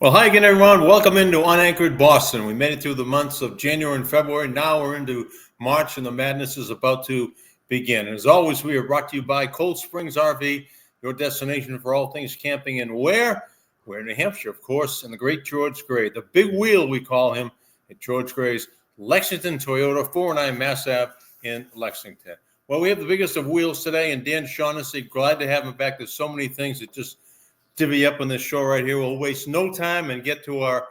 Well, hi again, everyone. Welcome into Unanchored Boston. We made it through the months of January and February. Now we're into March, and the madness is about to begin. And as always, we are brought to you by Cold Springs RV, your destination for all things camping. And where? We're in New Hampshire, of course, and the great George Gray, the big wheel, we call him, at George Gray's Lexington Toyota, 409 Mass Ave in Lexington. Well, we have the biggest of wheels today, and Dan Shaughnessy, glad to have him back. There's so many things that just divvy up on this show right here. We'll waste no time and get to our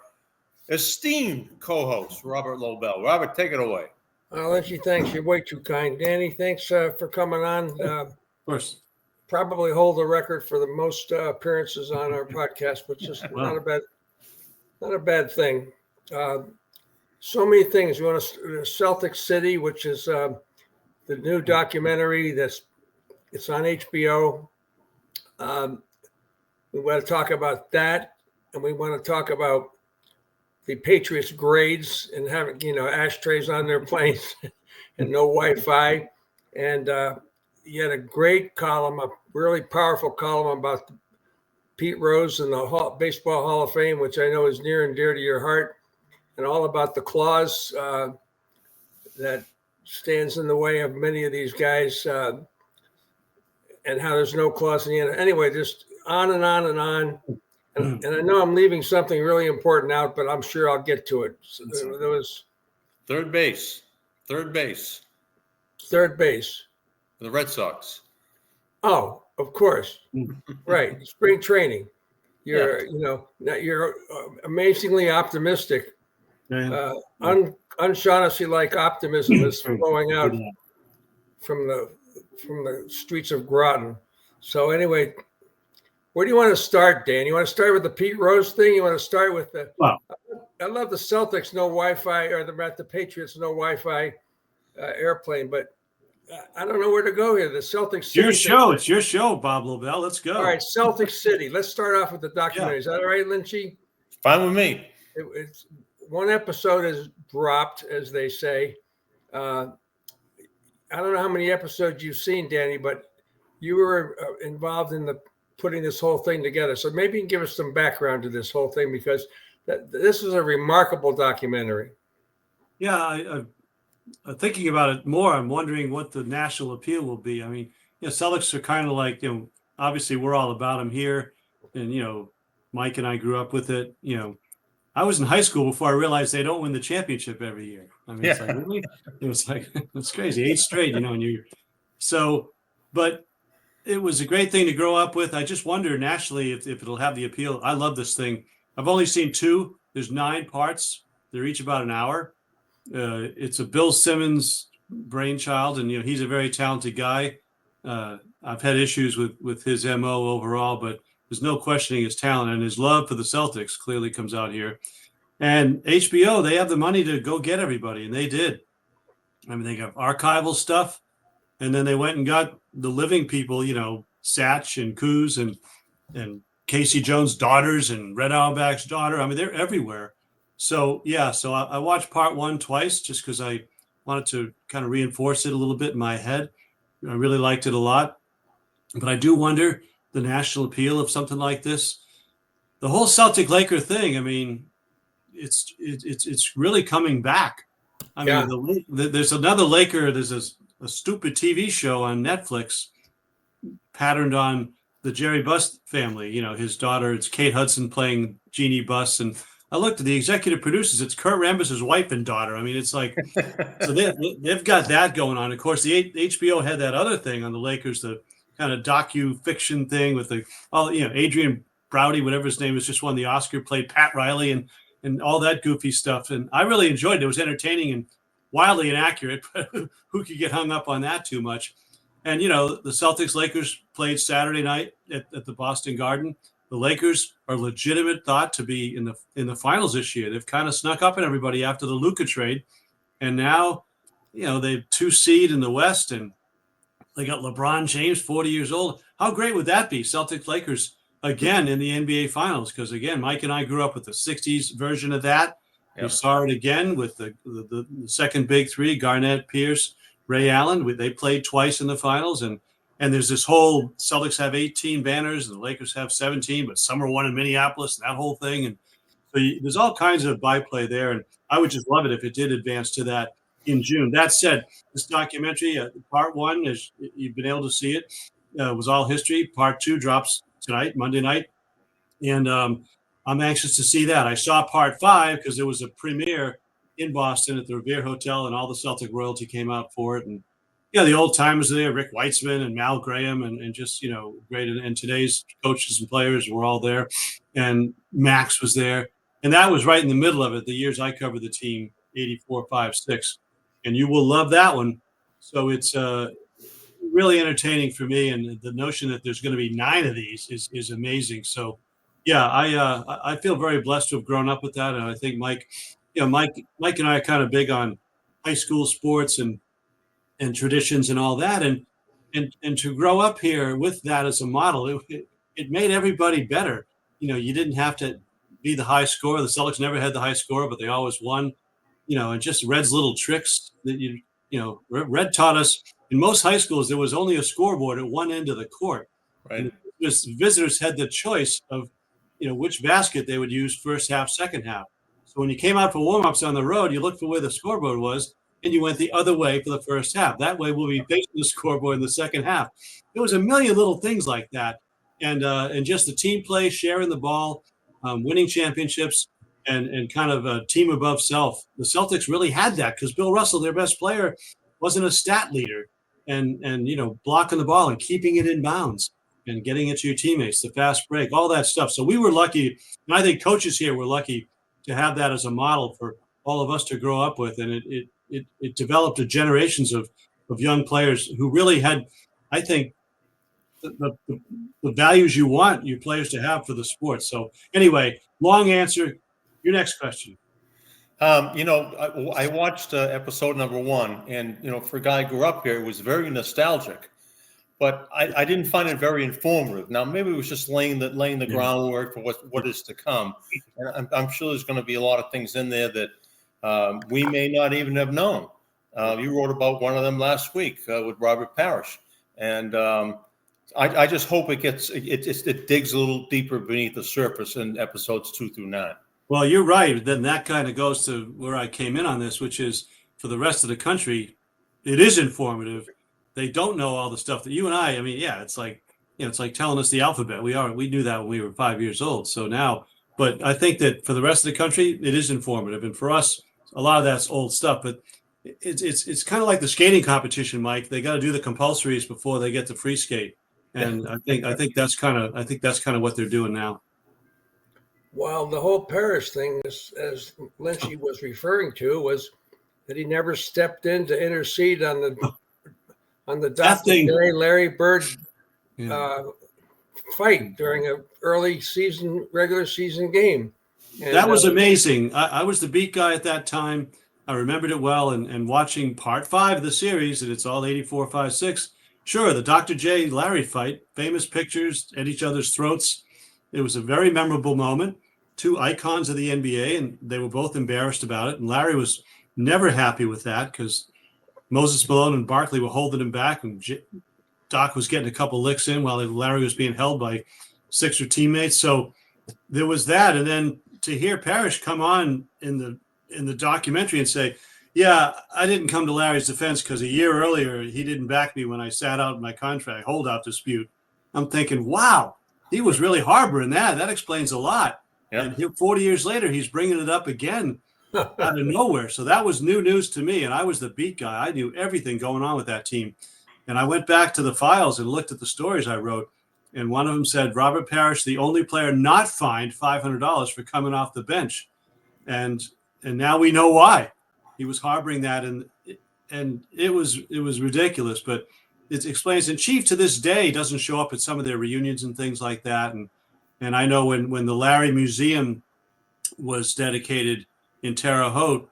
esteemed co-host, Robert Lobel. Robert, take it away. Lynchy, thanks. You're way too kind. Danny, thanks for coming on. Of course. Probably hold the record for the most appearances on our podcast, but just Wow. not a bad thing. So many things. You want to Celtics City, which is the new documentary it's on HBO. We want to talk about that, and we want to talk about the Patriots grades and having, ashtrays on their planes and no Wi-Fi. And you had a great column, a really powerful column about Pete Rose and the Baseball Hall of Fame, which I know is near and dear to your heart, and all about the clause that stands in the way of many of these guys and how there's no clause in the end. Anyway, just on and on and on. And I know I'm leaving something really important out, but I'm sure I'll get to it. So there was Third base. third base. The Red Sox. Oh, of course. Right. Spring training. You're amazingly optimistic. Unshaughnessy like optimism is flowing out from the streets of Groton. So anyway, where do you want to start, Dan? You want to start with the Pete Rose thing? You want to start with the? Well, I love the Celtics no Wi-Fi, or the Patriots no Wi-Fi airplane, but I don't know where to go here. The Celtics City. It's your show, Bob Lobel. Let's go. All right, Celtics City. Let's start off with the documentary. Is that all right, Lynchy? Fine with me. It's one episode is dropped, as they say. I don't know how many episodes you've seen, Danny, but you were involved in putting this whole thing together. So maybe you can give us some background to this whole thing, because this is a remarkable documentary. Yeah, I'm thinking about it more. I'm wondering what the national appeal will be. I mean, Celtics are kind of like, obviously we're all about them here. And, Mike and I grew up with it. I was in high school before I realized they don't win the championship every year. I mean, It's like, really? It was like, it's crazy. 8 straight, but it was a great thing to grow up with. I just wonder nationally if it'll have the appeal. I love this thing. I've only seen 2. There's 9 parts. They're each about an hour. It's a Bill Simmons brainchild, and he's a very talented guy. I've had issues with his MO overall, but there's no questioning his talent, and his love for the Celtics clearly comes out here. And HBO, they have the money to go get everybody, and they did. I mean, they got archival stuff. And then they went and got the living people, Satch and Cousy and Casey Jones' daughters and Red Auerbach's daughter. I mean, they're everywhere. So, so I watched part 1 twice just because I wanted to kind of reinforce it a little bit in my head. I really liked it a lot. But I do wonder the national appeal of something like this. The whole Celtic-Laker thing, I mean, it's really coming back. I mean, there's another Laker, there's a stupid TV show on Netflix patterned on the Jerry Buss family. His daughter, it's Kate Hudson playing Jeannie Buss. And I looked at the executive producers. It's Kurt Rambis' wife and daughter. I mean, it's like, so they've got that going on. Of course, the HBO had that other thing on the Lakers, the kind of docu-fiction thing with Adrian Brody, whatever his name is, just won the Oscar, played Pat Riley and all that goofy stuff. And I really enjoyed it. It was entertaining and wildly inaccurate, but who could get hung up on that too much? And, the Celtics-Lakers played Saturday night at the Boston Garden. The Lakers are legitimate thought to be in the finals this year. They've kind of snuck up on everybody after the Luka trade. And now, they've 2 seed in the West, and they got LeBron James, 40 years old. How great would that be? Celtics-Lakers again in the NBA finals. Because again, Mike and I grew up with the 60s version of that. We saw it again with the second big 3, Garnett, Pierce, Ray Allen. They played twice in the finals, and there's this whole Celtics have 18 banners and the Lakers have 17, but some are won in Minneapolis and that whole thing. And There's all kinds of byplay there, and I would just love it if it did advance to that in June. That said, this documentary, part one, is you've been able to see it, was all history. Part two drops tonight, Monday night, and I'm anxious to see that. I saw part five because there was a premiere in Boston at the Revere Hotel, and all the Celtic royalty came out for it, and the old timers are there, Rick Weitzman and Mal Graham, and just great, and today's coaches and players were all there, and Max was there, and that was right in the middle of it. The years I covered the team, 84, 5, 6, and you will love that one. So it's really entertaining for me, and the notion that there's going to be 9 of these is amazing. So, yeah, I feel very blessed to have grown up with that, and I think Mike and I are kind of big on high school sports and traditions and all that, and to grow up here with that as a model, it made everybody better. You didn't have to be the high scorer. The Celtics never had the high scorer, but they always won. And just Red's little tricks that Red taught us. In most high schools, there was only a scoreboard at one end of the court. Right. And visitors had the choice of, which basket they would use first half, second half. So when you came out for warm-ups on the road, you looked for where the scoreboard was, and you went the other way for the first half. That way we'll be facing the scoreboard in the second half. There was a million little things like that. And just the team play, sharing the ball, winning championships, and kind of a team above self. The Celtics really had that because Bill Russell, their best player, wasn't a stat leader, and blocking the ball and keeping it in bounds and getting it to your teammates, the fast break, all that stuff. So we were lucky, and I think coaches here were lucky to have that as a model for all of us to grow up with. And it developed a generations of young players who really had, I think, the values you want your players to have for the sport. So anyway, long answer. Your next question. I watched episode number 1, and for a guy who grew up here, it was very nostalgic, but I didn't find it very informative. Now maybe it was just laying the groundwork for what is to come, and I'm sure there's going to be a lot of things in there that we may not even have known. You wrote about one of them last week with Robert Parrish, and I just hope it digs a little deeper beneath the surface in episodes 2 through 9. Well, you're right. Then that kind of goes to where I came in on this, which is for the rest of the country, it is informative. They don't know all the stuff that you and I mean, yeah, it's like, it's like telling us the alphabet. We knew that when we were 5 years old. So now, but I think that for the rest of the country, it is informative. And for us, a lot of that's old stuff, but it's kind of like the skating competition, Mike. They got to do the compulsories before they get to free skate. And I think that's kind of what they're doing now. Well, the whole Paris thing, as Lynchy was referring to, was that he never stepped in to intercede on the Dr. J. Larry Bird fight during an early regular season game. And that was amazing. I was the beat guy at that time. I remembered it well, and watching part 5 of the series, and it's all 84, 5, 6. Sure, the Dr. J. Larry fight, famous pictures at each other's throats. It was a very memorable moment. 2 icons of the NBA, and they were both embarrassed about it. And Larry was never happy with that because Moses Malone and Barkley were holding him back, and Doc was getting a couple licks in while Larry was being held by Sixer teammates. So there was that. And then to hear Parrish come on in the documentary and say, yeah, I didn't come to Larry's defense because a year earlier he didn't back me when I sat out my contract holdout dispute. I'm thinking, wow, he was really harboring that. That explains a lot. Yeah. And 40 years later, he's bringing it up again out of nowhere. So that was new news to me. And I was the beat guy. I knew everything going on with that team. And I went back to the files and looked at the stories I wrote. And one of them said, Robert Parrish, the only player not fined $500 for coming off the bench. And now we know why. He was harboring that. And it was ridiculous. But it explains. And Chief to this day doesn't show up at some of their reunions and things like that. And I know when the Larry Museum was dedicated in Terre Haute,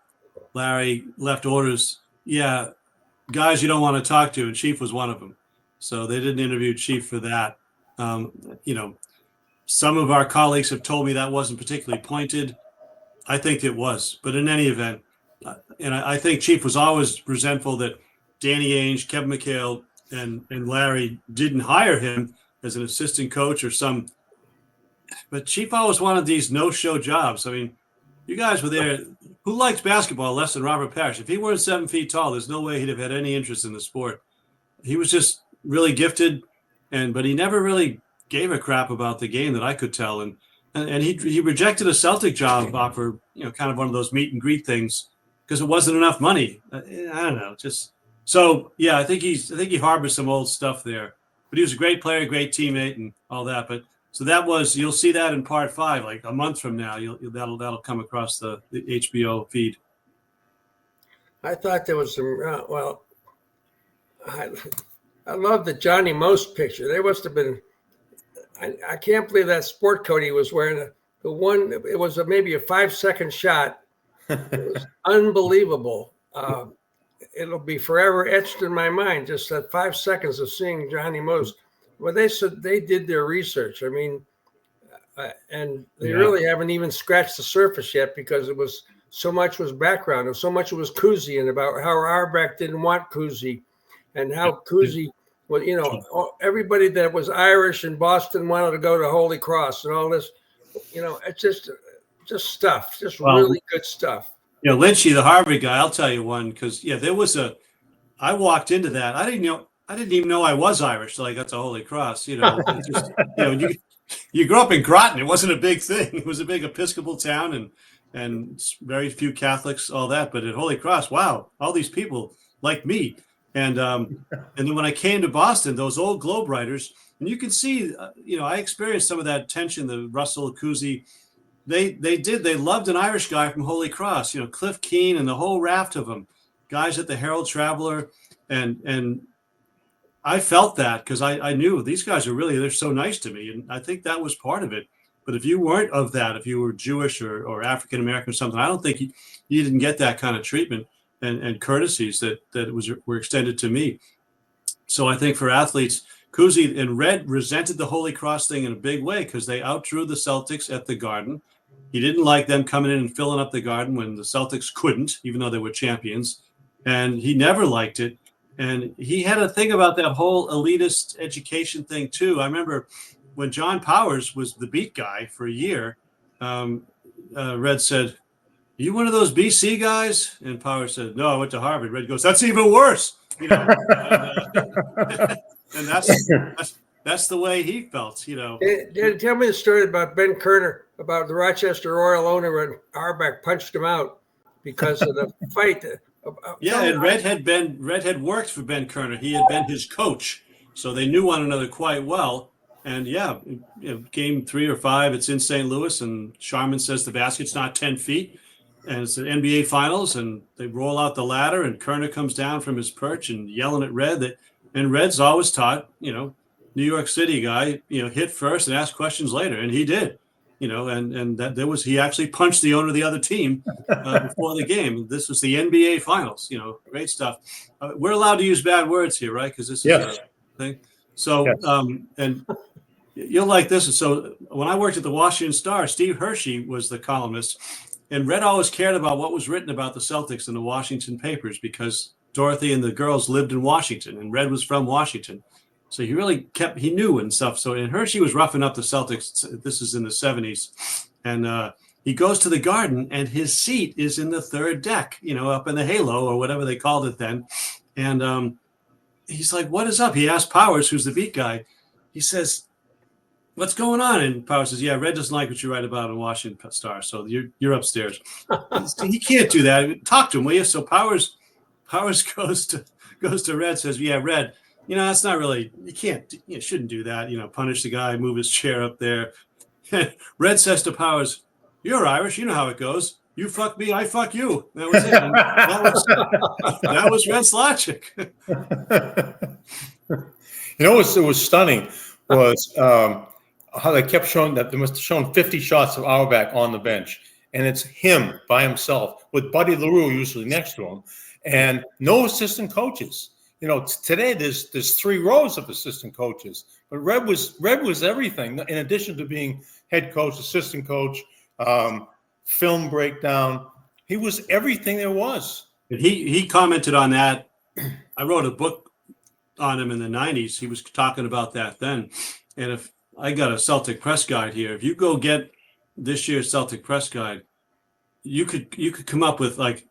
Larry left orders, guys you don't want to talk to, and Chief was one of them. So they didn't interview Chief for that. Some of our colleagues have told me that wasn't particularly pointed. I think it was. But in any event, and I think Chief was always resentful that Danny Ainge, Kevin McHale, and Larry didn't hire him as an assistant coach or some but Chief always wanted these no-show jobs. I mean, you guys were there. Who likes basketball less than Robert Parrish? If he weren't 7 feet tall, there's no way he'd have had any interest in the sport. He was just really gifted, but he never really gave a crap about the game that I could tell. And he rejected a Celtic job offer, kind of one of those meet and greet things because it wasn't enough money. I don't know, just so yeah. I think he harbors some old stuff there, but he was a great player, great teammate, and all that. But so you'll see that in part 5, like a month from now. That'll come across the HBO feed. I thought there was some. I love the Johnny Most picture. There must have been. I can't believe that sport coat he was wearing. The one, it was maybe a 5-second shot. It was unbelievable. It'll be forever etched in my mind. Just that 5 seconds of seeing Johnny Most. Well, they said they did their research. I mean, and they really haven't even scratched the surface yet because it was so much was background and so much was Cousy and about how Auerbach didn't want Cousy and how Cousy. Well, everybody that was Irish in Boston wanted to go to Holy Cross and all this. It's just stuff, really good stuff. Lynchy, the Harvard guy, I'll tell you one because I walked into that. I didn't even know I was Irish till I got to Holy Cross. You grew up in Groton. It wasn't a big thing. It was a big Episcopal town and very few Catholics, all that. But at Holy Cross, wow, all these people like me. And then when I came to Boston, those old Globe writers, and you can see, I experienced some of that tension. The Russell, Cousy, they loved an Irish guy from Holy Cross. Cliff Keane and the whole raft of them, guys at the Herald Traveler, and I felt that because I knew these guys they're so nice to me, and I think that was part of it. But if you weren't of that, if you were Jewish or African American or something, I don't think you didn't get that kind of treatment. And courtesies that were extended to me. So I think for athletes, Cousy and Red resented the Holy Cross thing in a big way because they outdrew the Celtics at the Garden. He didn't like them coming in and filling up the Garden when the Celtics couldn't, even though they were champions. And he never liked it. And he had a thing about that whole elitist education thing too. I remember when John Powers was the beat guy for a year, Red said, "You one of those BC guys?" And Powers said, "No, I went to Harvard." Red goes, "That's even worse." And that's the way he felt. Tell me the story about Ben Kerner, about the Rochester Royal owner when Auerbach punched him out because of the fight. And Red had worked for Ben Kerner. He had been his coach, so they knew one another quite well. And game 3 or 5, it's in St. Louis, and Sharman says the basket's not 10 feet. And it's the NBA Finals, and they roll out the ladder, and Kerner comes down from his perch and yelling at Red. And Red's always taught, New York City guy, hit first and ask questions later, and he did, and that he actually punched the owner of the other team before the game. This was the NBA Finals, great stuff. We're allowed to use bad words here, right? Because this is a thing. So, and you'll like this. So when I worked at the Washington Star, Steve Hershey was the columnist. And Red always cared about what was written about the Celtics in the Washington papers because Dorothy and the girls lived in Washington and Red was from Washington. So he knew and stuff. So, and Hershey was roughing up the Celtics. This is in the 70s. And he goes to the Garden and his seat is in the third deck, up in the halo or whatever they called it then. And he's like, "What is up?" He asked Powers, who's the beat guy. He says, "What's going on?" And Powers says, "Yeah, Red doesn't like what you write about in Washington Star, so you're upstairs." He can't do that. Talk to him, will you? So Powers goes to Red, says, "Yeah, Red, that's not really. You shouldn't do that. Punish the guy, move his chair up there." Red says to Powers, "You're Irish. You know how it goes. You fuck me, I fuck you." That was it. That was Red's logic. What was stunning was how they kept showing that they must have shown 50 shots of Auerbach on the bench, and it's him by himself with Buddy LaRue usually next to him, and no assistant coaches. Today there's 3 rows of assistant coaches, but Red was everything. In addition to being head coach, assistant coach, film breakdown, he was everything there was. He commented on that. I wrote a book on him in the 90s. He was talking about that then. And I got a Celtic press guide here. If you go get this year's Celtic press guide, you could come up with like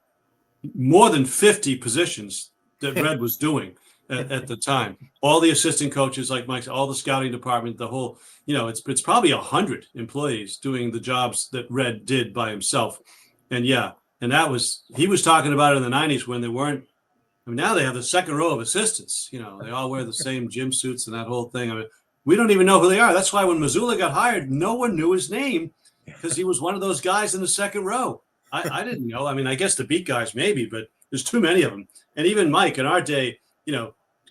more than 50 positions that Red was doing at the time. All the assistant coaches, like Mike, all the scouting department, the whole, it's probably 100 employees doing the jobs that Red did by himself. And he was talking about it in the 90s when there weren't. I mean, now they have the second row of assistants. They all wear the same gym suits and that whole thing. I mean, we don't even know who they are. That's why when Mazzulla got hired, no one knew his name because he was one of those guys in the second row. I didn't know. I mean, I guess the beat guys maybe, but there's too many of them. And even Mike, in our day,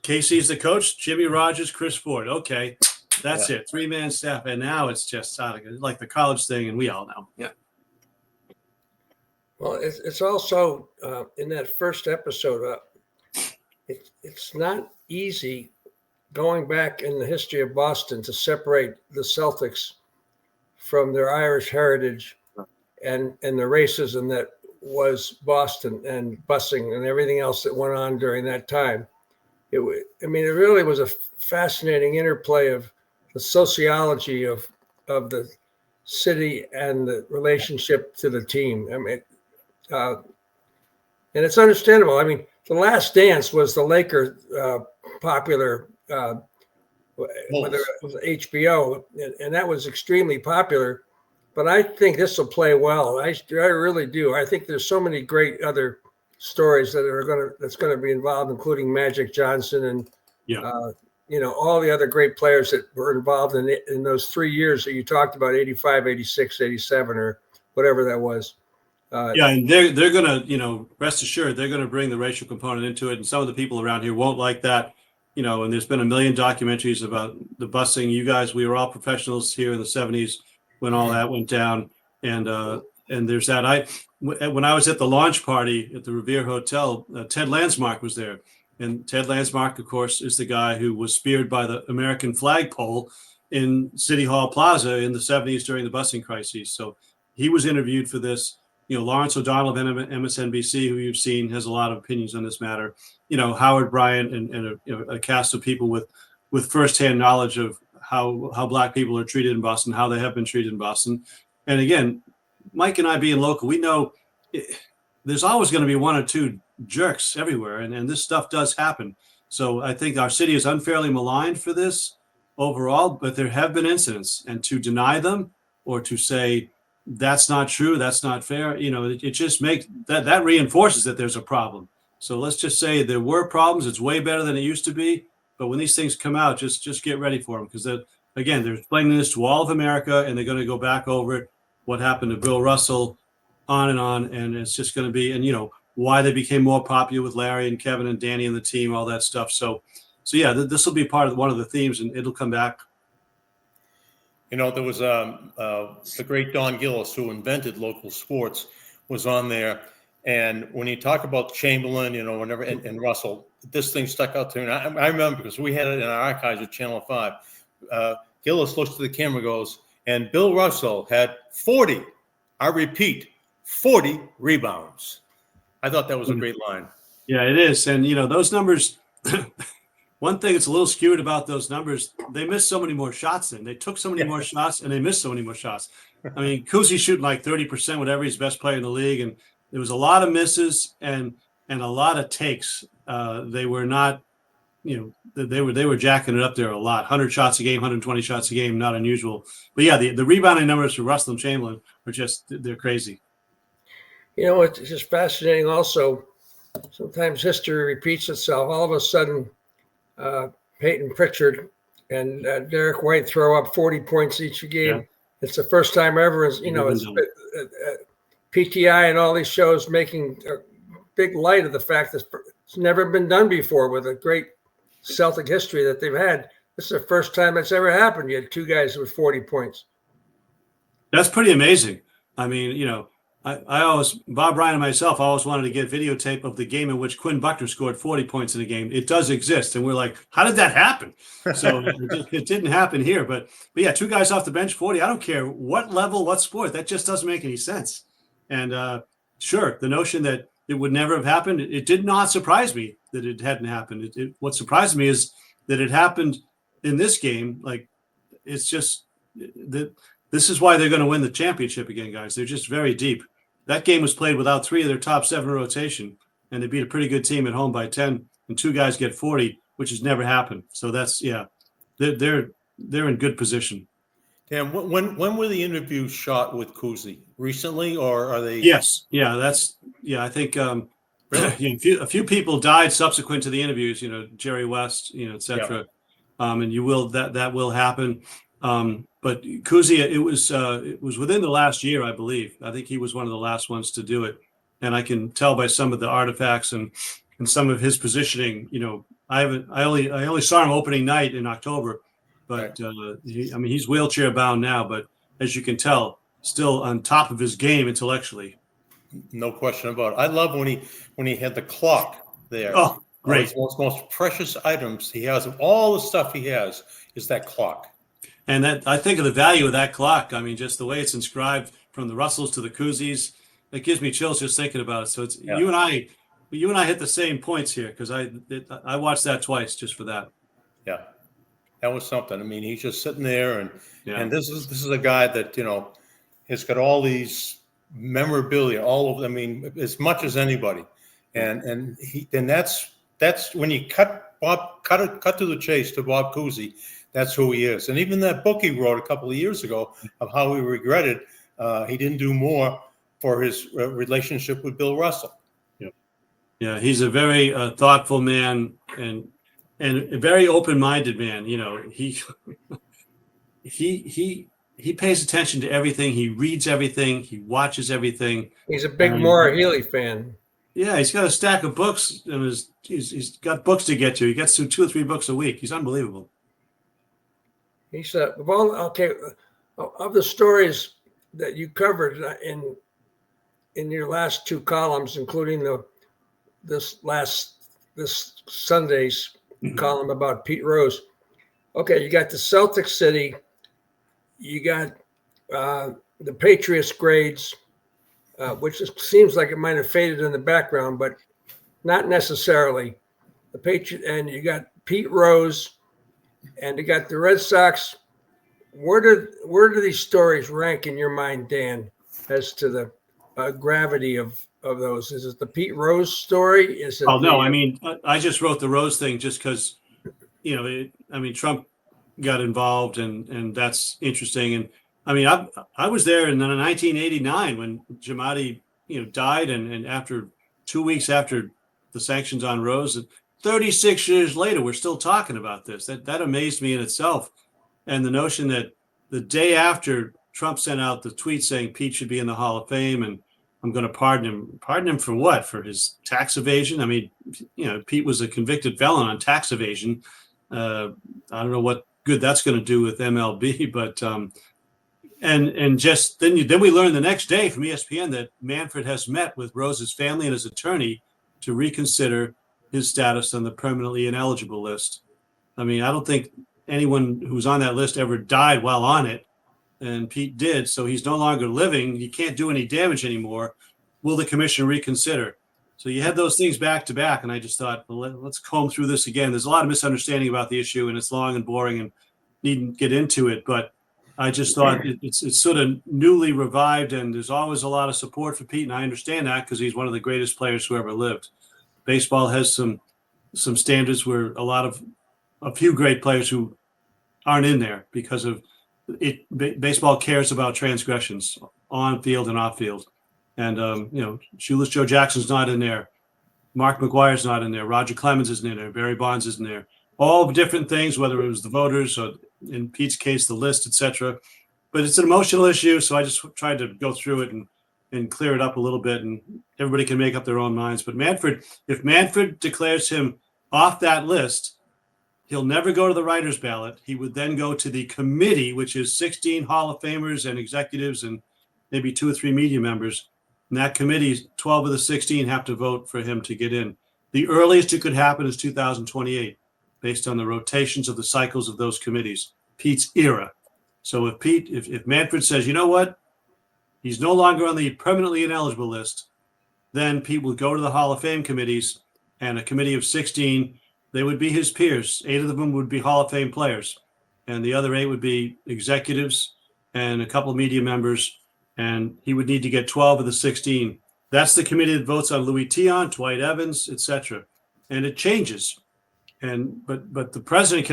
Casey's the coach, Jimmy Rogers, Chris Ford. Okay, that's it. 3-man staff. And now it's just like the college thing, and we all know. Yeah. Well, it's also in that first episode, it's not easy going back in the history of Boston to separate the Celtics from their Irish heritage and the racism that was Boston and busing and everything else that went on during that time. It really was a fascinating interplay of the sociology of the city and the relationship to the team. I mean, and it's understandable. I mean, The Last Dance was the Laker popular, whether it was HBO, and that was extremely popular. But I think this will play well. I really do. I think there's so many great other stories that's going to be involved, including Magic Johnson and all the other great players that were involved in those 3 years that you talked about, 85, 86, 87, or whatever that was. And they're going to, rest assured, they're going to bring the racial component into it. And some of the people around here won't like that, and there's been a million documentaries about the busing. You guys, we were all professionals here in the 70s when all that went down. And there's that. When I was at the launch party at the Revere Hotel, Ted Landsmark was there. And Ted Landsmark, of course, is the guy who was speared by the American flagpole in City Hall Plaza in the 70s during the busing crises. So he was interviewed for this. Lawrence O'Donnell of MSNBC, who you've seen, has a lot of opinions on this matter. Howard Bryant and a cast of people with firsthand knowledge of how Black people are treated in Boston, how they have been treated in Boston. And again, Mike and I being local, we know there's always going to be one or two jerks everywhere, and this stuff does happen. So I think our city is unfairly maligned for this overall, but there have been incidents, and to deny them or to say that's not true, that's not fair, it just makes that reinforces that there's a problem. So let's just say there were problems. It's way better than it used to be. But when these things come out, just get ready for them, because again, they're explaining this to all of America, and they're going to go back over it, what happened to Bill Russell, on, and it's just going to be, and why they became more popular with Larry and Kevin and Danny and the team, all that stuff. So yeah, this will be part of one of the themes, and it'll come back. There was the great Don Gillis, who invented local sports, was on there. And when you talk about Chamberlain, whenever and Russell, this thing stuck out to me. And I remember because we had it in our archives at Channel 5. Gillis looks to the camera, goes, and Bill Russell had 40, I repeat, 40 rebounds. I thought that was a great line. Yeah, it is. And, those numbers, one thing that's a little skewed about those numbers, they missed so many more shots then. They took so many more shots, and they missed so many more shots. I mean, Cousy shooting like 30%, whatever, he's the best player in the league. And there was a lot of misses and a lot of takes. They were not, they were jacking it up there a lot. 100 shots a game, 120 shots a game, not unusual. But yeah, the rebounding numbers for Russell and Chamberlain are they're crazy. It's just fascinating also. Sometimes history repeats itself. All of a sudden, Peyton Pritchard and Derek White throw up 40 points each game. Yeah. It's the first time ever. It's PTI and all these shows making a big light of the fact that it's never been done before with a great Celtic history that they've had. This is the first time that's ever happened. You had two guys with 40 points. That's pretty amazing. I mean, I always, Bob Ryan and myself, always wanted to get videotape of the game in which Quinn Buckner scored 40 points in a game. It does exist. And we're like, how did that happen? So it didn't happen here. But yeah, two guys off the bench, 40. I don't care what level, what sport. That just doesn't make any sense. And sure, the notion that it would never have happened, it did not surprise me that it hadn't happened. What surprised me is that it happened in this game. Like, it's just this is why they're going to win the championship again, guys. They're just very deep. That game was played without 3 of their top 7 rotation, and they beat a pretty good team at home by 10, and 2 guys get 40, which has never happened. So that's they're in good position. Dan, when were the interviews shot with Cousy? Recently, or are they? Yes, I think a few people died subsequent to the interviews. Jerry West, etc. And that will happen. But Cousy, it was within the last year, I believe. I think he was one of the last ones to do it, and I can tell by some of the artifacts and some of his positioning. I only saw him opening night in October, but he's wheelchair bound now. But as you can tell, still on top of his game intellectually. No question about it. I love when he had the clock there. Oh, great! Most precious items he has of all the stuff he has is that clock. And that I think of the value of that clock. I mean, just the way it's inscribed from the Russells to the Cousys, it gives me chills just thinking about it. So it's you and I hit the same points here because I watched that twice just for that. Yeah, that was something. I mean, he's just sitting there, and this is a guy that has got all these memorabilia all over. I mean, as much as anybody, and that's when you cut to the chase to Bob Cousy. That's who he is. And even that book he wrote a couple of years ago of how he regretted he didn't do more for his relationship with Bill Russell. Yeah, he's a very thoughtful man and a very open-minded man. He pays attention to everything. He reads everything. He watches everything. He's a big Maura Healey fan. Yeah, he's got a stack of books, and he's got books to get to. He gets through 2 or 3 books a week. He's unbelievable. He's of the stories that you covered in your last 2 columns, including this Sunday's column about Pete Rose. Okay, you got the Celtics City, you got the Patriots grades, which seems like it might have faded in the background, but not necessarily. The Patriot, and you got Pete Rose. And you got the Red Sox. Where do these stories rank in your mind, Dan, as to the gravity of those? Is it the Pete Rose story? Is it? Oh no, I mean, I just wrote the Rose thing just because, Trump got involved, and that's interesting. And I mean, I was there in 1989 when Giamatti, died, and after 2 weeks after the sanctions on Rose. 36 years later, we're still talking about this. That amazed me in itself. And the notion that the day after Trump sent out the tweet saying Pete should be in the Hall of Fame and I'm going to pardon him. Pardon him for what? For his tax evasion? I mean, Pete was a convicted felon on tax evasion. I don't know what good that's going to do with MLB, but and just then we learned the next day from ESPN that Manfred has met with Rose's family and his attorney to reconsider his status on the permanently ineligible list. I mean, I don't think anyone who's on that list ever died while on it, and Pete did, so he's no longer living. He can't do any damage anymore. Will the commission reconsider? So you had those things back to back, and I just thought, well, let's comb through this again. There's a lot of misunderstanding about the issue, and it's long and boring and needn't get into it, but I just thought it's sort of newly revived, and there's always a lot of support for Pete, and I understand that because he's one of the greatest players who ever lived. Baseball has some standards where a few great players who aren't in there because of it. Baseball cares about transgressions on field and off field, and Shoeless Joe Jackson's not in there, Mark McGuire's not in there, Roger Clemens isn't in there, Barry Bonds isn't there. All different things, whether it was the voters or in Pete's case the list, etc. But it's an emotional issue, so I just tried to go through it and clear it up a little bit, and everybody can make up their own minds. But if Manfred declares him off that list, he'll never go to the writer's ballot. He would then go to the committee, which is 16 Hall of Famers and executives and maybe 2 or 3 media members. And that committee, 12 of the 16 have to vote for him to get in. The earliest it could happen is 2028, based on the rotations of the cycles of those committees, Pete's era. So if Manfred says, you know what, he's no longer on the permanently ineligible list, then Pete will go to the Hall of Fame committees, and a committee of 16, they would be his peers. 8 of them would be Hall of Fame players. and the other 8 would be executives and a couple of media members, and he would need to get 12 of the 16. That's the committee that votes on Louis Tion, Dwight Evans, etc. And it changes. But the president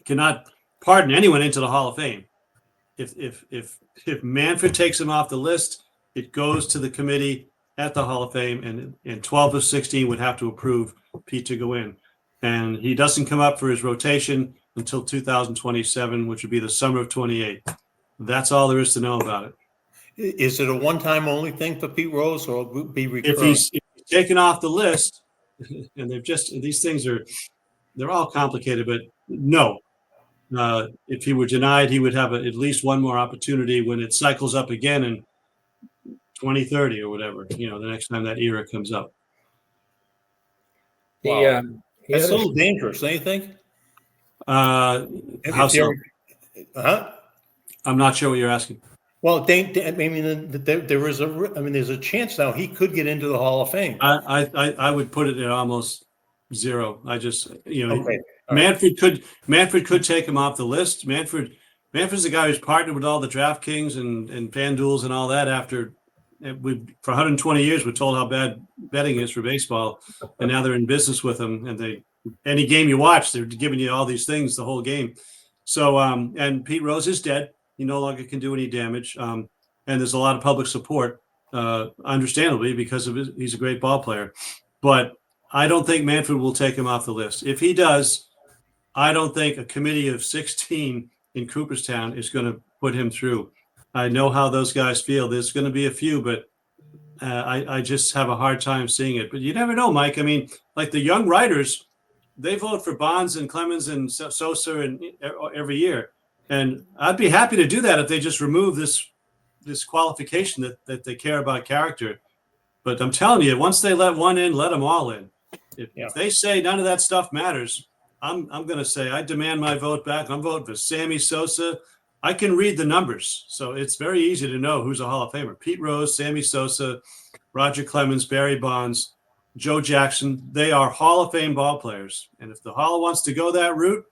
cannot pardon anyone into the Hall of Fame. If Manfred takes him off the list, it goes to the committee at the Hall of Fame, and 12 of 16 would have to approve Pete to go in. And he doesn't come up for his rotation until 2027, which would be the summer of 28. That's all there is to know about it. Is it a one-time only thing for Pete Rose, or will it be recurring? If he's taken off the list, and these things they're all complicated, but no. If he were denied, he would have at least one more opportunity when it cycles up again in 2030 or whatever, the next time that era comes up. Wow. That's a little dangerous, don't you think? How so? I'm not sure what you're asking. Well, there's a chance now he could get into the Hall of Fame. I would put it at almost zero. I just, okay. Manfred could take him off the list. Manfred's the guy who's partnered with all the DraftKings and FanDuels and all that. After for 120 years, we're told how bad betting is for baseball, and now they're in business with them. And any game you watch, they're giving you all these things the whole game. So, and Pete Rose is dead. He no longer can do any damage. And there's a lot of public support, understandably, because he's a great ball player. But I don't think Manfred will take him off the list. If he does, I don't think a committee of 16 in Cooperstown is going to put him through. I know how those guys feel. There's going to be a few, but I just have a hard time seeing it. But you never know, Mike. I mean, like the young writers, they vote for Bonds and Clemens and Sosa and every year. And I'd be happy to do that if they just remove this qualification that they care about character. But I'm telling you, once they let one in, let them all in. If they say none of that stuff matters, I'm going to say I demand my vote back. I'm voting for Sammy Sosa. I can read the numbers, so it's very easy to know who's a Hall of Famer. Pete Rose, Sammy Sosa, Roger Clemens, Barry Bonds, Joe Jackson. They are Hall of Fame ball players. And if the Hall wants to go that route,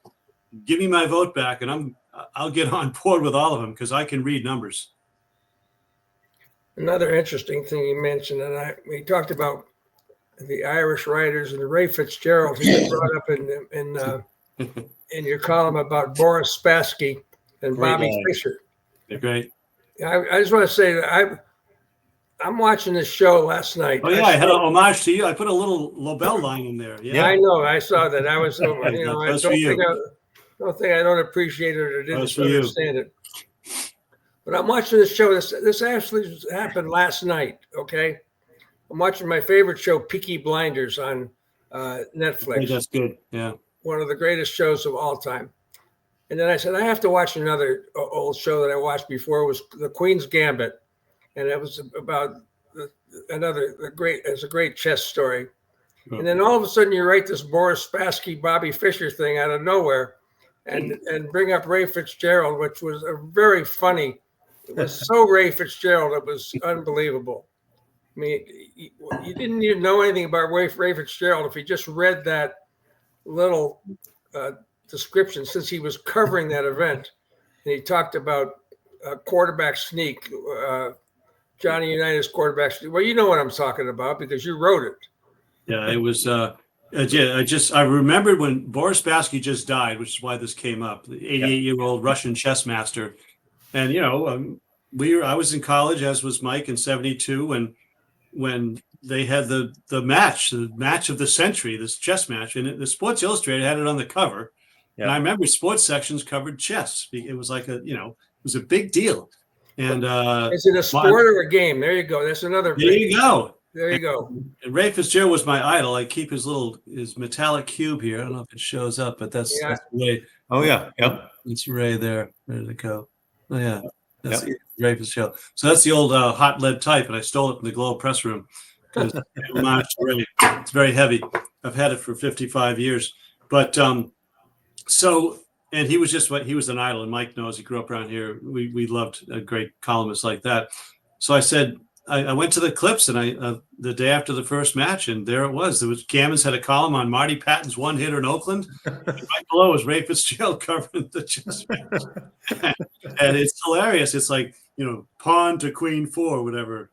give me my vote back, and I'll get on board with all of them because I can read numbers. Another interesting thing you mentioned, and we talked about the Irish writers and Ray Fitzgerald, who brought up in your column about Boris Spassky and Bobby Fischer. They're great. I just want to say that I'm watching this show last night. Oh yeah, I had an homage to you. I put a little Lobel line in there. Yeah, I know. I saw that. I was, I don't appreciate it or didn't understand it. But I'm watching this show. This actually happened last night. Okay, I'm watching my favorite show, Peaky Blinders, on Netflix. Hey, that's good. Yeah, one of the greatest shows of all time. And then I said, I have to watch another old show that I watched before. It was The Queen's Gambit, and it was about a great chess story. Oh. And then all of a sudden, you write this Boris Spassky, Bobby Fischer thing out of nowhere, and bring up Ray Fitzgerald, which was a very funny. It was so Ray Fitzgerald, it was unbelievable. I mean, you didn't even know anything about Ray Fitzgerald if you just read that little description, since he was covering that event. And he talked about quarterback sneak, Johnny Unitas quarterback sneak. Well, you know what I'm talking about because you wrote it. Yeah, it was. I remembered when Boris Spassky just died, which is why this came up. The 88-year-old Russian chess master, and I was in college, as was Mike, in '72, and when they had the match of the century, this chess match, and the Sports Illustrated had it on the cover. Yeah. And I remember sports sections covered chess. It was like it was a big deal. And is it a sport or a game? There you go. That's another. There you go. There you go. And Ray Fitzgerald was my idol. I keep his metallic cube here. I don't know if it shows up, but that's Ray. Oh yeah, yep. It's Ray there. Where did it go? Oh yeah, that's Ray Fitzgerald. So that's the old hot lead type, and I stole it from the Globe press room because it's very heavy. I've had it for 55 years, but so. And he was an idol, and Mike knows he grew up around here. We loved a great columnist like that. So I said, I went to the clips and the day after the first match, and there it was. Gammons had a column on Marty Patton's one hitter in Oakland. And right below was Ray Fitzgerald covering the chess match. And it's hilarious. It's like, pawn to queen 4, whatever.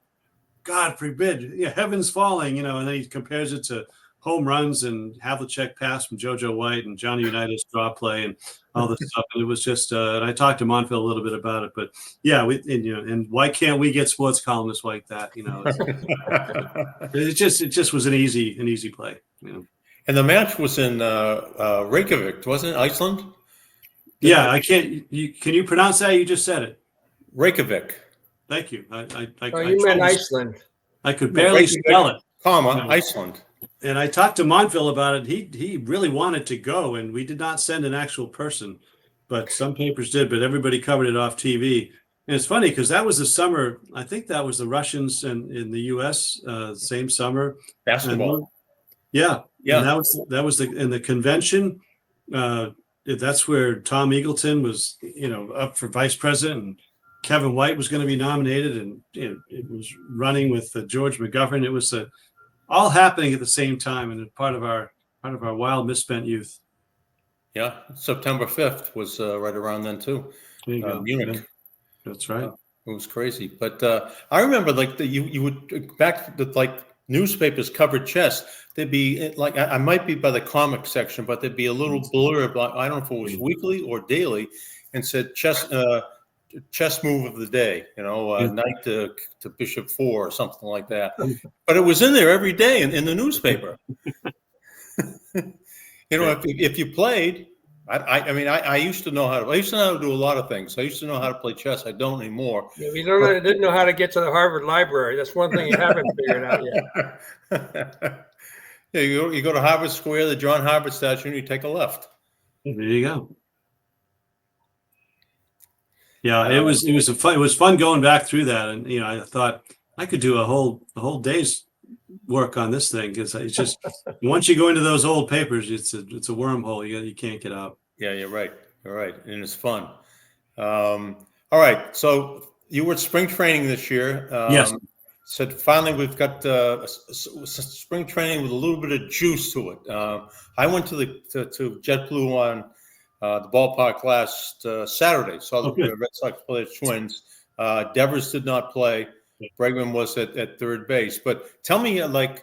God forbid, heaven's falling, and then he compares it to home runs and Havlicek pass from JoJo White and Johnny Unitas draw play and all this stuff. And it was just, and I talked to Montville a little bit about it, but yeah, and why can't we get sports columnists like that? It just was an easy play. And the match was in Reykjavik, wasn't it? Iceland? Yeah, I can't. Can you pronounce that? You just said it. Reykjavik. Thank you. You meant Iceland. I could barely spell it. Iceland. And I talked to Montville about it. He really wanted to go, and we did not send an actual person, but some papers did. But everybody covered it off TV. And it's funny because that was the summer. I think that was the Russians in the U.S. Same summer. Basketball. And, yeah. And that was in the convention. That's where Tom Eagleton was, up for vice president, and Kevin White was going to be nominated, and it was running with George McGovern. It was all happening at the same time, and part of our wild misspent youth. Yeah, September 5th was right around then too. Munich. Yeah. That's right. It was crazy, but I remember you would back the newspapers covered chess. There'd be I might be by the comic section, but there'd be a little blurb. I don't know if it was weekly or daily, and said chess move of the day. Knight to bishop 4 or something like that. But it was in there every day in the newspaper. If you played. I used to know how to do a lot of things. I used to know how to play chess. I don't anymore. Yeah, you didn't know how to get to the Harvard Library. That's one thing you haven't figured out yet. Yeah, you go to Harvard Square, the John Harvard statue, and you take a left. There you go. Yeah, it was fun going back through that, and I thought I could do a whole day's work on this thing, because it's just once you go into those old papers, it's a wormhole. You can't get out. Yeah, you're right, and it's fun. All right, so you were at spring training this year. Yes. Said finally we've got spring training with a little bit of juice to it. I went to JetBlue on the ballpark last Saturday. Saw the Red Sox play the Twins. Devers did not play. Bregman was at third base. But tell me, I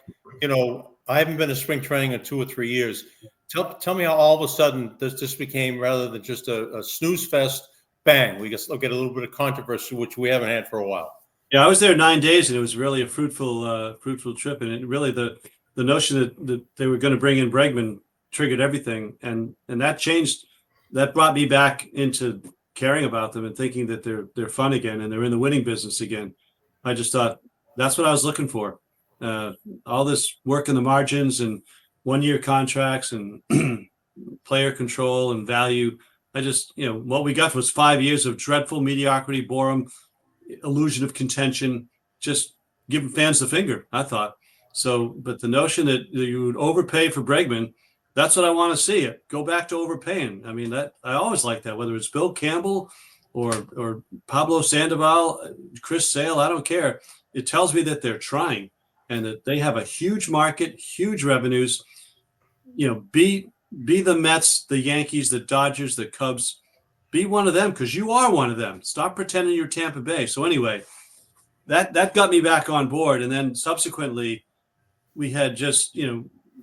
haven't been to spring training in 2 or 3 years. Tell me how all of a sudden this became, rather than just a snooze fest, bang, we get a little bit of controversy, which we haven't had for a while. Yeah, I was there 9 days, and it was really a fruitful trip. And it really the notion that they were going to bring in Bregman triggered everything, and that changed. That brought me back into caring about them and thinking that they're fun again and they're in the winning business again. I just thought that's what I was looking for. All this work in the margins and 1-year contracts and player control and value. I just, what we got was 5 years of dreadful mediocrity, boredom, illusion of contention, just giving fans the finger, I thought. So, but the notion that you would overpay for Bregman, that's what I want to see. It go back to overpaying. I mean, that I always like that, whether it's Bill Campbell or Pablo Sandoval, Chris Sale, I don't care. It tells me that they're trying and that they have a huge market, huge revenues. Be the Mets, the Yankees, the Dodgers, the Cubs. Be one of them, because you are one of them. Stop pretending you're Tampa Bay. So anyway, that got me back on board. And then subsequently, we had just,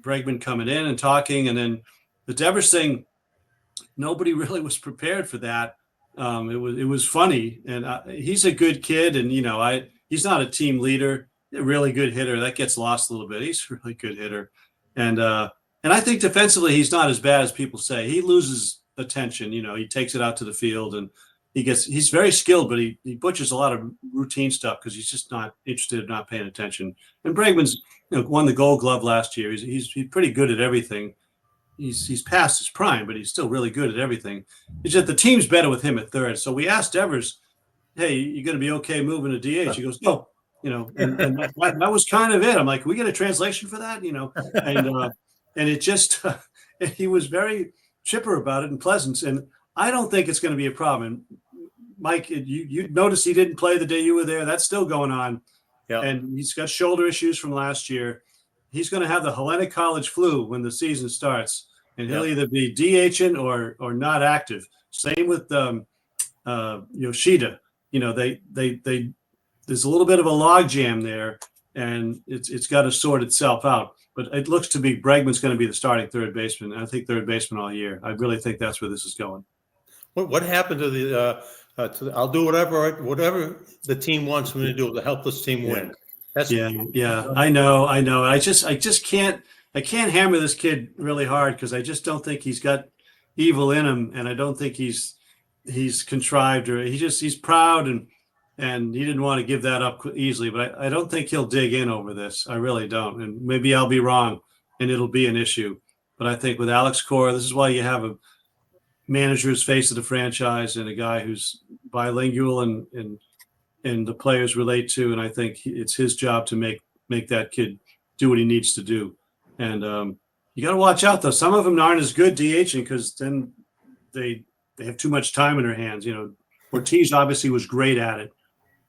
Bregman coming in and talking. And then the Devers thing, nobody really was prepared for that. It was funny. And he's a good kid. And, he's not a team leader, a really good hitter. That gets lost a little bit. He's a really good hitter. And I think defensively, he's not as bad as people say. He loses attention. He takes it out to the field, and he's very skilled, but he butchers a lot of routine stuff because he's just not interested in not paying attention. And Bregman's won the Gold Glove last year. He's pretty good at everything. He's past his prime, but he's still really good at everything. It's just the team's better with him at third. So we asked Devers, "Hey, you going to be okay moving to DH?" He goes, "No." And that was kind of it. I'm like, "We get a translation for that?" And it just he was very chipper about it and pleasant. And I don't think it's going to be a problem. And Mike, you noticed he didn't play the day you were there. That's still going on. Yeah. And he's got shoulder issues from last year. He's going to have the Hellenic College flu when the season starts, and he'll either be DHing or not active. Same with Yoshida. They there's a little bit of a log jam there, and it's got to sort itself out. But it looks to be Bregman's going to be the starting third baseman. I think third baseman all year. I really think that's where this is going. What happened to the? I'll do whatever the team wants me to do. The helpless team win. That's I know. I just can't hammer this kid really hard because I just don't think he's got evil in him, and I don't think he's contrived, or he's proud and he didn't want to give that up easily. But I don't think he'll dig in over this. I really don't. And maybe I'll be wrong, and it'll be an issue. But I think with Alex Cora, this is why you have a manager who's face of the franchise and a guy who's bilingual and the players relate to. And I think it's his job to make that kid do what he needs to do. And you got to watch out, though. Some of them aren't as good DHing because then they have too much time in their hands. Ortiz obviously was great at it.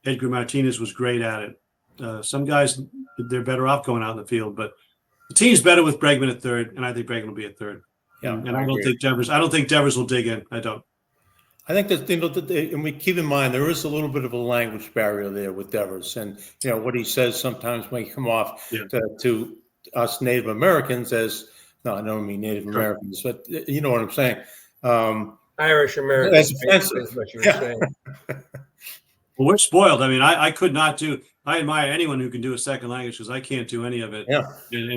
Edgar Martinez was great at it. Some guys, they're better off going out in the field, but the team's better with Bregman at third, and I think Bregman will be at third. Yeah, and I don't think Devers will dig in. I don't. I think that and we keep in mind there is a little bit of a language barrier there with Devers, and what he says sometimes may come off to us Native Americans as I don't mean Native Americans, but you know what I'm saying. Irish Americans. That's offensive. Is what you were saying. Well, we're spoiled. I mean, I could not do. I admire anyone who can do a second language because I can't do any of it. Yeah.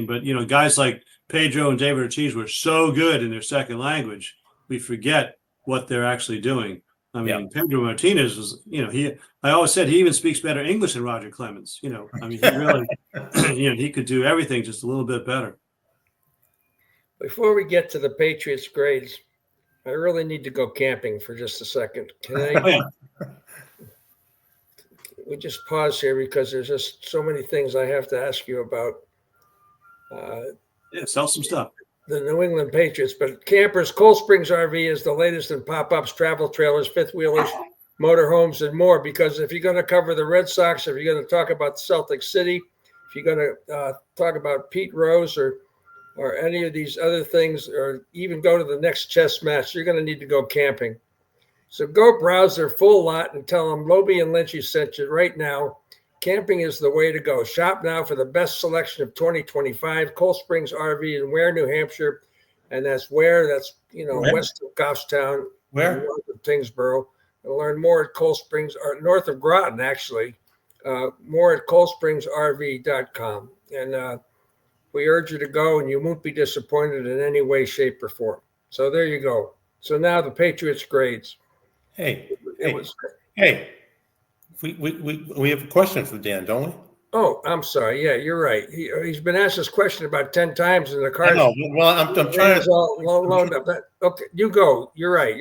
But guys like Pedro and David Ortiz were so good in their second language, we forget what they're actually doing. I mean, Pedro Martinez was, I always said he even speaks better English than Roger Clemens. I mean, he really, he could do everything just a little bit better. Before we get to the Patriots grades, I really need to go camping for just a second. Can I? We just pause here because there's just so many things I have to ask you about. Sell some stuff. The New England Patriots, but campers, Cold Springs RV is the latest in pop-ups, travel trailers, fifth wheelers, motorhomes, and more. Because if you're going to cover the Red Sox, if you're going to talk about Celtics City, if you're going to talk about Pete Rose or any of these other things, or even go to the next chess match, you're going to need to go camping. So go browse their full lot and tell them Lobel and Lynch sent you right now. Camping is the way to go. Shop now for the best selection of 2025. Cold Springs RV in Ware, New Hampshire. And that's where, west of Goffstown, north of Tingsboro. And learn more at Cold Springs, or north of Groton, actually. More at coldspringsrv.com. And we urge you to go, and you won't be disappointed in any way, shape, or form. So there you go. So now the Patriots grades. Hey, we have a question for Dan, don't we? Oh, I'm sorry. Yeah, you're right. He's been asked this question about 10 times in the car. No, well, I'm trying to. All loaned up. Okay, you go. You're right.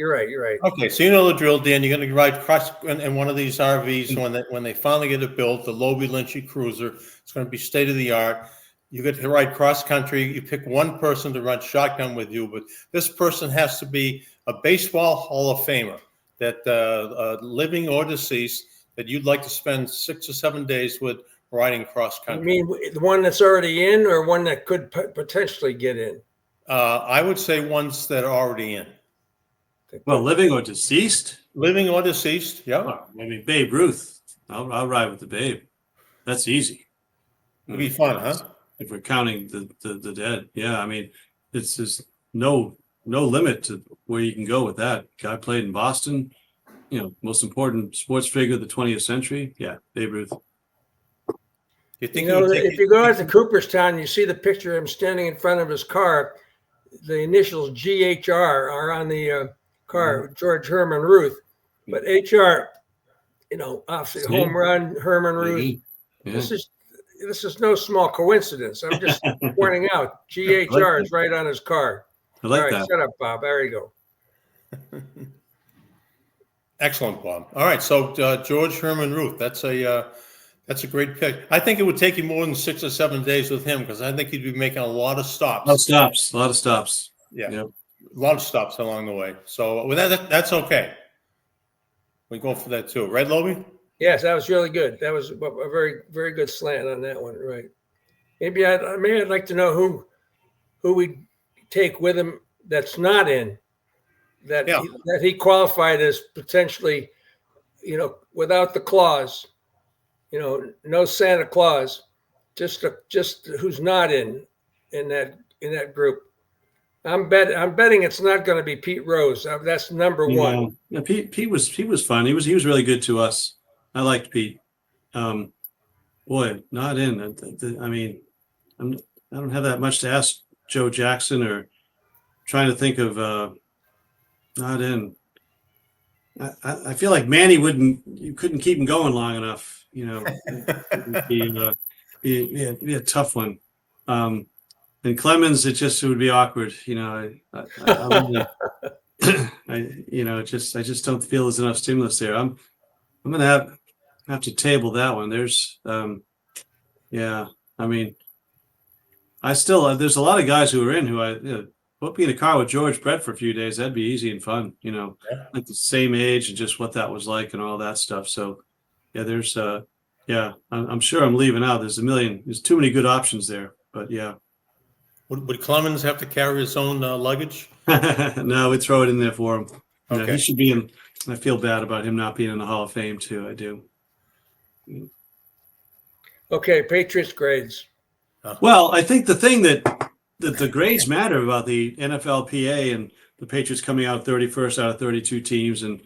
Okay, so you know the drill, Dan. You're going to ride cross in one of these RVs when they finally get it built, the Lobel Lynchy Cruiser. It's going to be state of the art. You get to ride cross country. You pick one person to run shotgun with you, but this person has to be a baseball Hall of Famer, that living or deceased, that you'd like to spend 6 or 7 days with riding cross country. You mean the one that's already in, or one that could potentially get in? I would say ones that are already in. Well, living or deceased? Living or deceased, yeah. I mean, Babe Ruth. I'll ride with the Babe. That's easy. It'd be fun, huh? If we're counting the dead. Yeah, I mean, it's just no limit to where you can go with that. Guy played in Boston, most important sports figure of the 20th century. Yeah, Babe Ruth. If you go out to Cooperstown, you see the picture of him standing in front of his car. The initials GHR are on the car, George Herman Ruth. But HR, obviously home run, Herman Ruth. Yeah. This is no small coincidence. I'm just pointing out GHR is right on his car. I like All right, that. Shut up, Bob. There you go. Excellent, Bob. All right, so George Herman Ruth, that's a great pick. I think it would take you more than 6 or 7 days with him, because I think he'd be making a lot of stops. A lot of stops. Yeah, yep. A lot of stops along the way. So with that's okay. We go for that too, right, Lobie? Yes, that was really good. That was a very, very good slant on that one. Right. Maybe I'd like to know who we take with him that's not in Yeah. that he qualified as potentially, without the clause, no Santa Claus, just who's not in that group. I'm betting it's not going to be Pete Rose. That's number one. Yeah, Pete was fun. He was really good to us. I liked Pete. Boy, not in. I mean, I don't have that much to ask Joe Jackson, or trying to think of not in. I feel like Manny you couldn't keep him going long enough. It'd be a tough one. And Clemens, it would be awkward. I just don't feel there's enough stimulus there. I'm gonna have to table that one. There's I mean, there's a lot of guys who are in who put me in a car with George Brett for a few days. That'd be easy and fun, like the same age and just what that was like and all that stuff. So yeah, there's I'm sure I'm leaving out. There's too many good options there, but yeah. Would Clemens have to carry his own luggage? No, we'd throw it in there for him. Okay. Yeah, he should be in. I feel bad about him not being in the Hall of Fame too. I do. Okay, Patriots grades. Well, I think the thing that the grades matter about the NFLPA and the Patriots coming out 31st out of 32 teams, and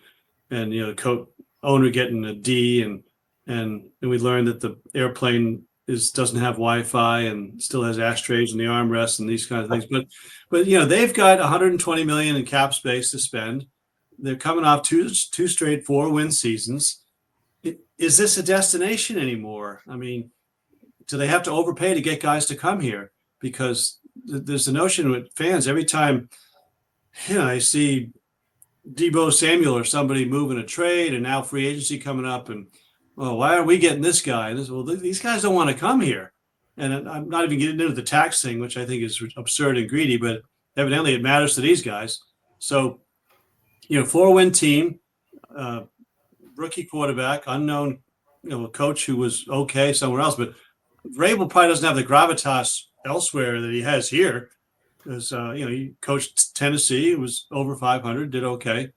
the owner getting a D, and we learned that the airplane doesn't have Wi-Fi and still has ashtrays in the armrests and these kinds of things. But they've got 120 million in cap space to spend. They're coming off two straight 4-win seasons. Is this a destination anymore? I mean, do they have to overpay to get guys to come here? Because there's the notion with fans every time I see Deebo Samuel or somebody moving a trade, and now free agency coming up, and why are we getting this guy? And these guys don't want to come here. And I'm not even getting into the tax thing, which I think is absurd and greedy, but evidently it matters to these guys. So, 4-win team, rookie quarterback, unknown, coach who was okay somewhere else. But Vrabel probably doesn't have the gravitas elsewhere that he has here. Because, he coached Tennessee, it was over 500, did okay.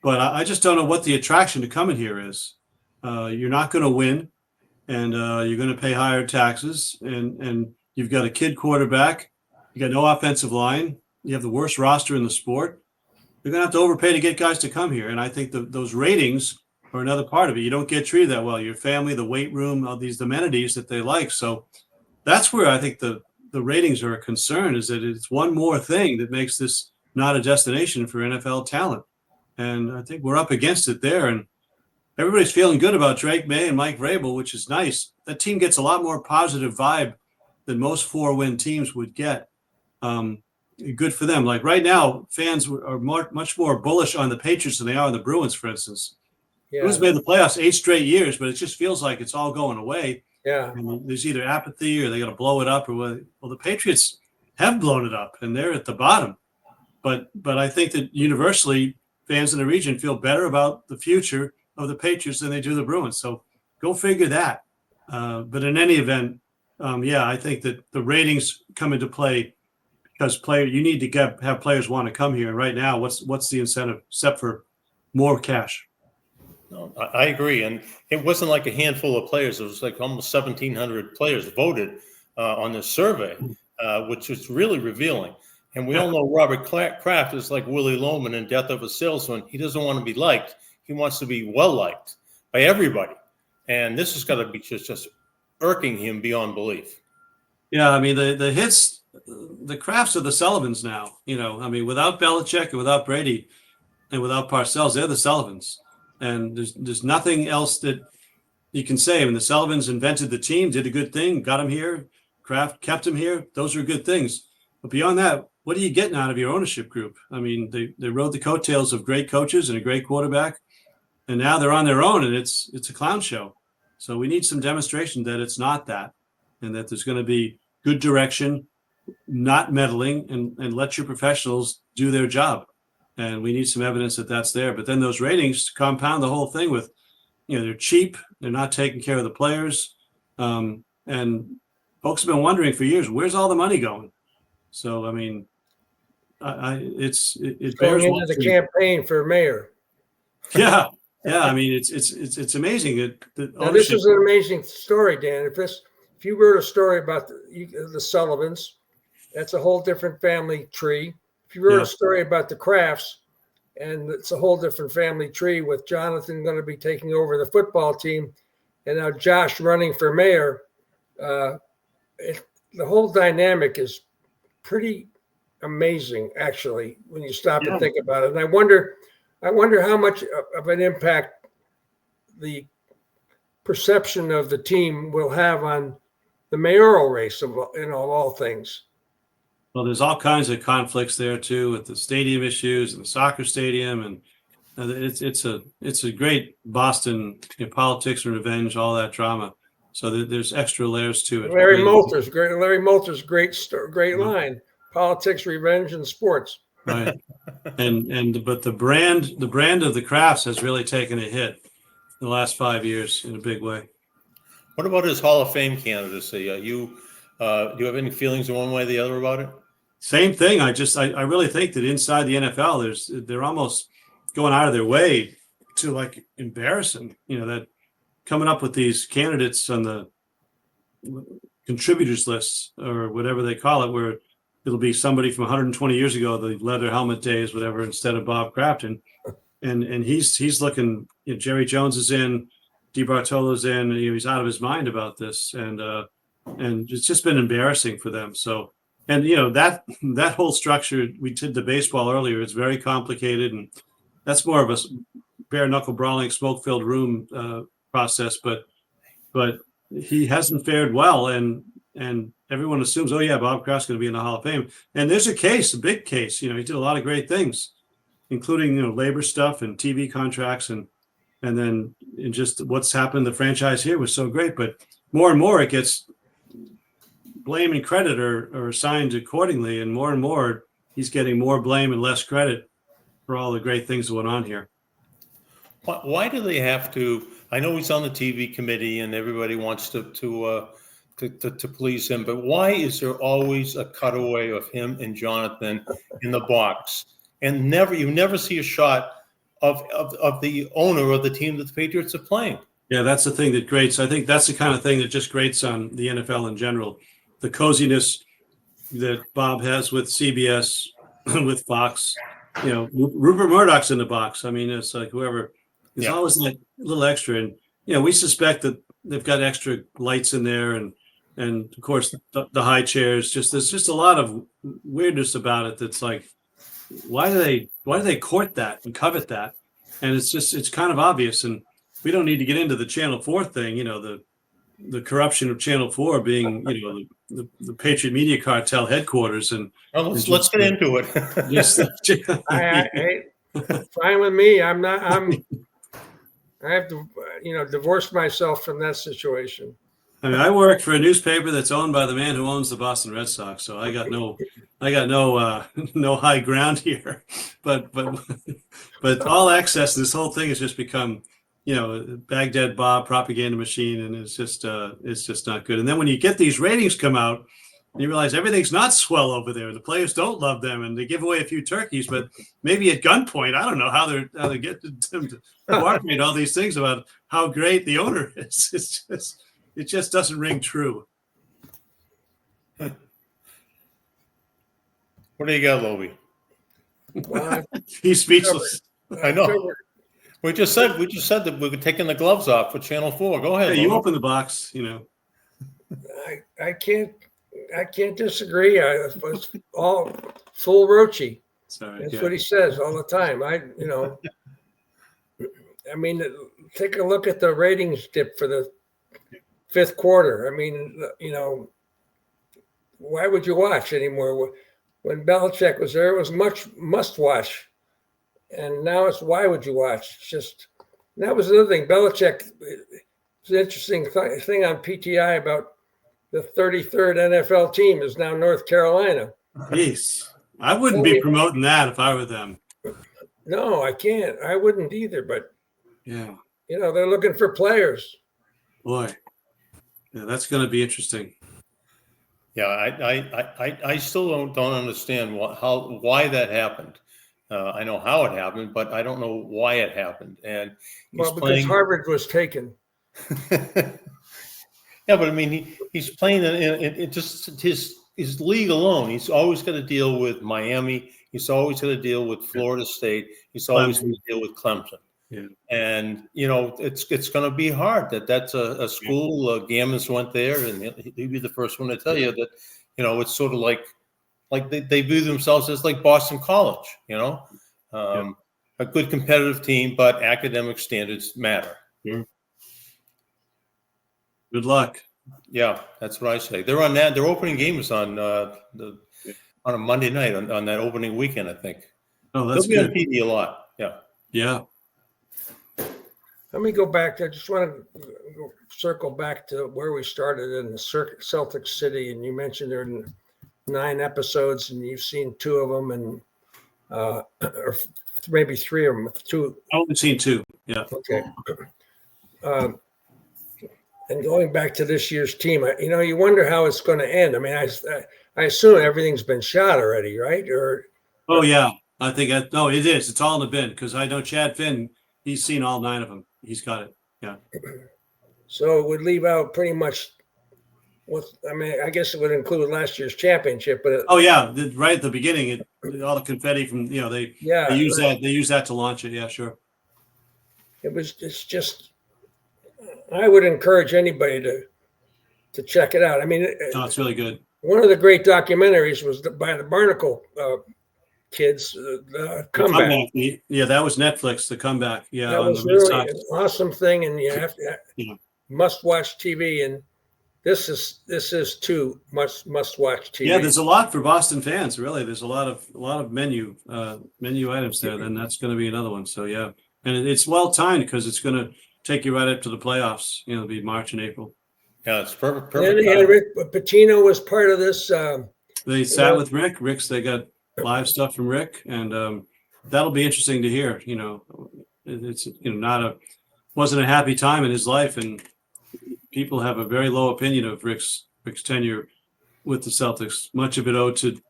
But I just don't know what the attraction to coming here is. You're not going to win, and you're going to pay higher taxes, and you've got a kid quarterback. You got no offensive line. You have the worst roster in the sport. You're going to have to overpay to get guys to come here, and I think those ratings are another part of it. You don't get treated that well. Your family, the weight room, all these amenities that they like. So that's where I think the ratings are a concern, is that it's one more thing that makes this not a destination for NFL talent. And I think we're up against it there. And everybody's feeling good about Drake May and Mike Vrabel, which is nice. That team gets a lot more positive vibe than most 4-win teams would get. Good for them. Like right now, fans are much more bullish on the Patriots than they are on the Bruins, for instance. Yeah. Bruins made the playoffs 8 straight years, but it just feels like it's all going away. Yeah. And there's either apathy or they got to blow it up, or well, the Patriots have blown it up and they're at the bottom. But I think that universally fans in the region feel better about the future of the Patriots than they do the Bruins. So go figure that. But in any event, I think that the ratings come into play because you need to have players want to come here. And right now, what's the incentive except for more cash? No, I agree. And it wasn't like a handful of players. It was like almost 1,700 players voted on this survey, which is really revealing. And we all know Robert Kraft is like Willie Loman in Death of a Salesman. He doesn't want to be liked. He wants to be well-liked by everybody. And this has got to be just irking him beyond belief. Yeah, I mean, the hits, the Krafts are the Sullivans now. Without Belichick and without Brady and without Parcells, they're the Sullivans. And there's nothing else that you can say. I mean, the Sullivans invented the team, did a good thing, got him here. Kraft kept him here. Those are good things. But beyond that, what are you getting out of your ownership group? I mean, they rode the coattails of great coaches and a great quarterback, and now they're on their own, and it's a clown show. So we need some demonstration that it's not that, and that there's going to be good direction, not meddling, and let your professionals do their job. And we need some evidence that that's there. But then those ratings compound the whole thing with they're cheap. They're not taking care of the players. And folks have been wondering for years, where's all the money going? So, I mean, it Going bears into the watching. campaign for mayor. Yeah. Yeah. I mean, it's amazing. Now, this is an amazing story, Dan. If you wrote a story about the Sullivans, that's a whole different family tree. If you wrote a story about the Crafts, and it's a whole different family tree with Jonathan going to be taking over the football team, and now Josh running for mayor. The whole dynamic is pretty amazing, actually, when you stop and think about it. And I wonder how much of an impact the perception of the team will have on the mayoral race of all things. Well, there's all kinds of conflicts there too, with the stadium issues and the soccer stadium, and it's a great Boston politics and revenge, all that drama. So there's extra layers to it. Larry Moulter's great line: politics, revenge, and sports. Right, but the brand of the Crafts has really taken a hit in the last 5 years in a big way. What about his Hall of Fame candidacy? Do you have any feelings in one way or the other about it? Same thing. I really think that inside the NFL, they're almost going out of their way to like embarrass him. That coming up with these candidates on the contributors list or whatever they call it, where it'll be somebody from 120 years ago, the leather helmet days, whatever, instead of Bob Kraft. And he's looking. Jerry Jones is in, DiBartolo's in. He's out of his mind about this, and it's just been embarrassing for them. So. And that whole structure, we did the baseball earlier. It's very complicated, and that's more of a bare knuckle brawling, smoke-filled room process. But he hasn't fared well, and everyone assumes, oh yeah, Bob Kraft's going to be in the Hall of Fame. And there's a big case. He did a lot of great things, including labor stuff and TV contracts, and then just what's happened. The franchise here was so great, but more and more it gets. Blame and credit are assigned accordingly, and more he's getting more blame and less credit for all the great things that went on here. Why do they have to? I know he's on the TV committee and everybody wants to please him, but why is there always a cutaway of him and Jonathan in the box, and you never see a shot of the owner of the team that the Patriots are playing? Yeah, that's the thing that grates. I think that's the kind of thing that just grates on the NFL in general. The coziness that Bob has with CBS, with Fox, Rupert Murdoch's in the box. I mean, it's like whoever. There's always that little extra, and we suspect that they've got extra lights in there, and of course the high chairs. There's just a lot of weirdness about it. That's like, why do they court that and covet that? And it's kind of obvious, and we don't need to get into the Channel 4 thing. The corruption of Channel 4 being, the Patriot Media Cartel headquarters, and let's get into it. Fine with me. I have to, divorce myself from that situation. I mean, I work for a newspaper that's owned by the man who owns the Boston Red Sox, so I got no no high ground here. But all access, this whole thing has just become. Baghdad Bob propaganda machine, and it's just not good. And then when you get these ratings come out, you realize everything's not swell over there. The players don't love them, and they give away a few turkeys, but maybe at gunpoint. I don't know how they get them to cooperate all these things about how great the owner is. It just doesn't ring true. What do you got, Lobie? He's speechless. I know. We just said that we were taking the gloves off for Channel 4. Go ahead. Hey, you open the box, I can't disagree. It's all full Roachy. Sorry, That's what he says all the time. I mean, take a look at the ratings dip for the fifth quarter. I mean, why would you watch anymore? When Belichick was there, it was much must watch. And now it's why would you watch? It's just that was another thing. Belichick, it's an interesting thing on PTI about the 33rd NFL team is now North Carolina. Jeez, I wouldn't be promoting that if I were them. No, I can't. I wouldn't either. But yeah, they're looking for players. Boy, yeah, that's going to be interesting. Yeah, I still don't understand why that happened. I know how it happened, but I don't know why it happened. And Well, because Harvard was taken. Yeah, but I mean, he's playing in just his league alone. He's always got to deal with Miami. He's always got to deal with Florida State. He's always going to deal with Clemson. Yeah. And it's going to be hard. That's a school. Gammons went there, and he'd be the first one to tell you that it's sort of like they view themselves as like Boston College. A good competitive team, but academic standards matter. Yeah. Good luck. Yeah, that's what I say. They're on that. Their opening game is on on a Monday night on that opening weekend, I think. Oh, that's They'll good. be on TV a lot. Yeah. Yeah. Let me go back. I just want to circle back to where we started in the Celtics City, and you mentioned there are 9 episodes, and you've seen 2 of them, and or maybe 3 of them. 2. I've only seen 2. Yeah. Okay. And going back to this year's team, you wonder how it's going to end. I mean, I assume everything's been shot already, right? Oh yeah, I think it is. It's all in the bin because I know Chad Finn. He's seen all 9 of them. He's got it. Yeah. So it would leave out pretty much. I guess it would include last year's championship, but right at the beginning, all the confetti from they use that. They use that to launch it. Yeah, sure. It's just. I would encourage anybody to check it out. I mean, it's really good. One of the great documentaries was by the Barnacle kids, the comeback. Yeah, that was Netflix. The comeback. Yeah, that was really an awesome thing, and you have to must watch TV. And this is too must watch TV. Yeah, there's a lot for Boston fans. Really, there's a lot of menu items there. Then that's going to be another one. So yeah, and it's well timed because it's going to take you right up to the playoffs. It'll be March and April. Yeah, it's perfect. And then they had Pitino was part of this. They sat with Rick. They got live stuff from Rick, and that'll be interesting to hear. It's wasn't a happy time in his life, and people have a very low opinion of Rick's tenure with the Celtics. Much of it owed to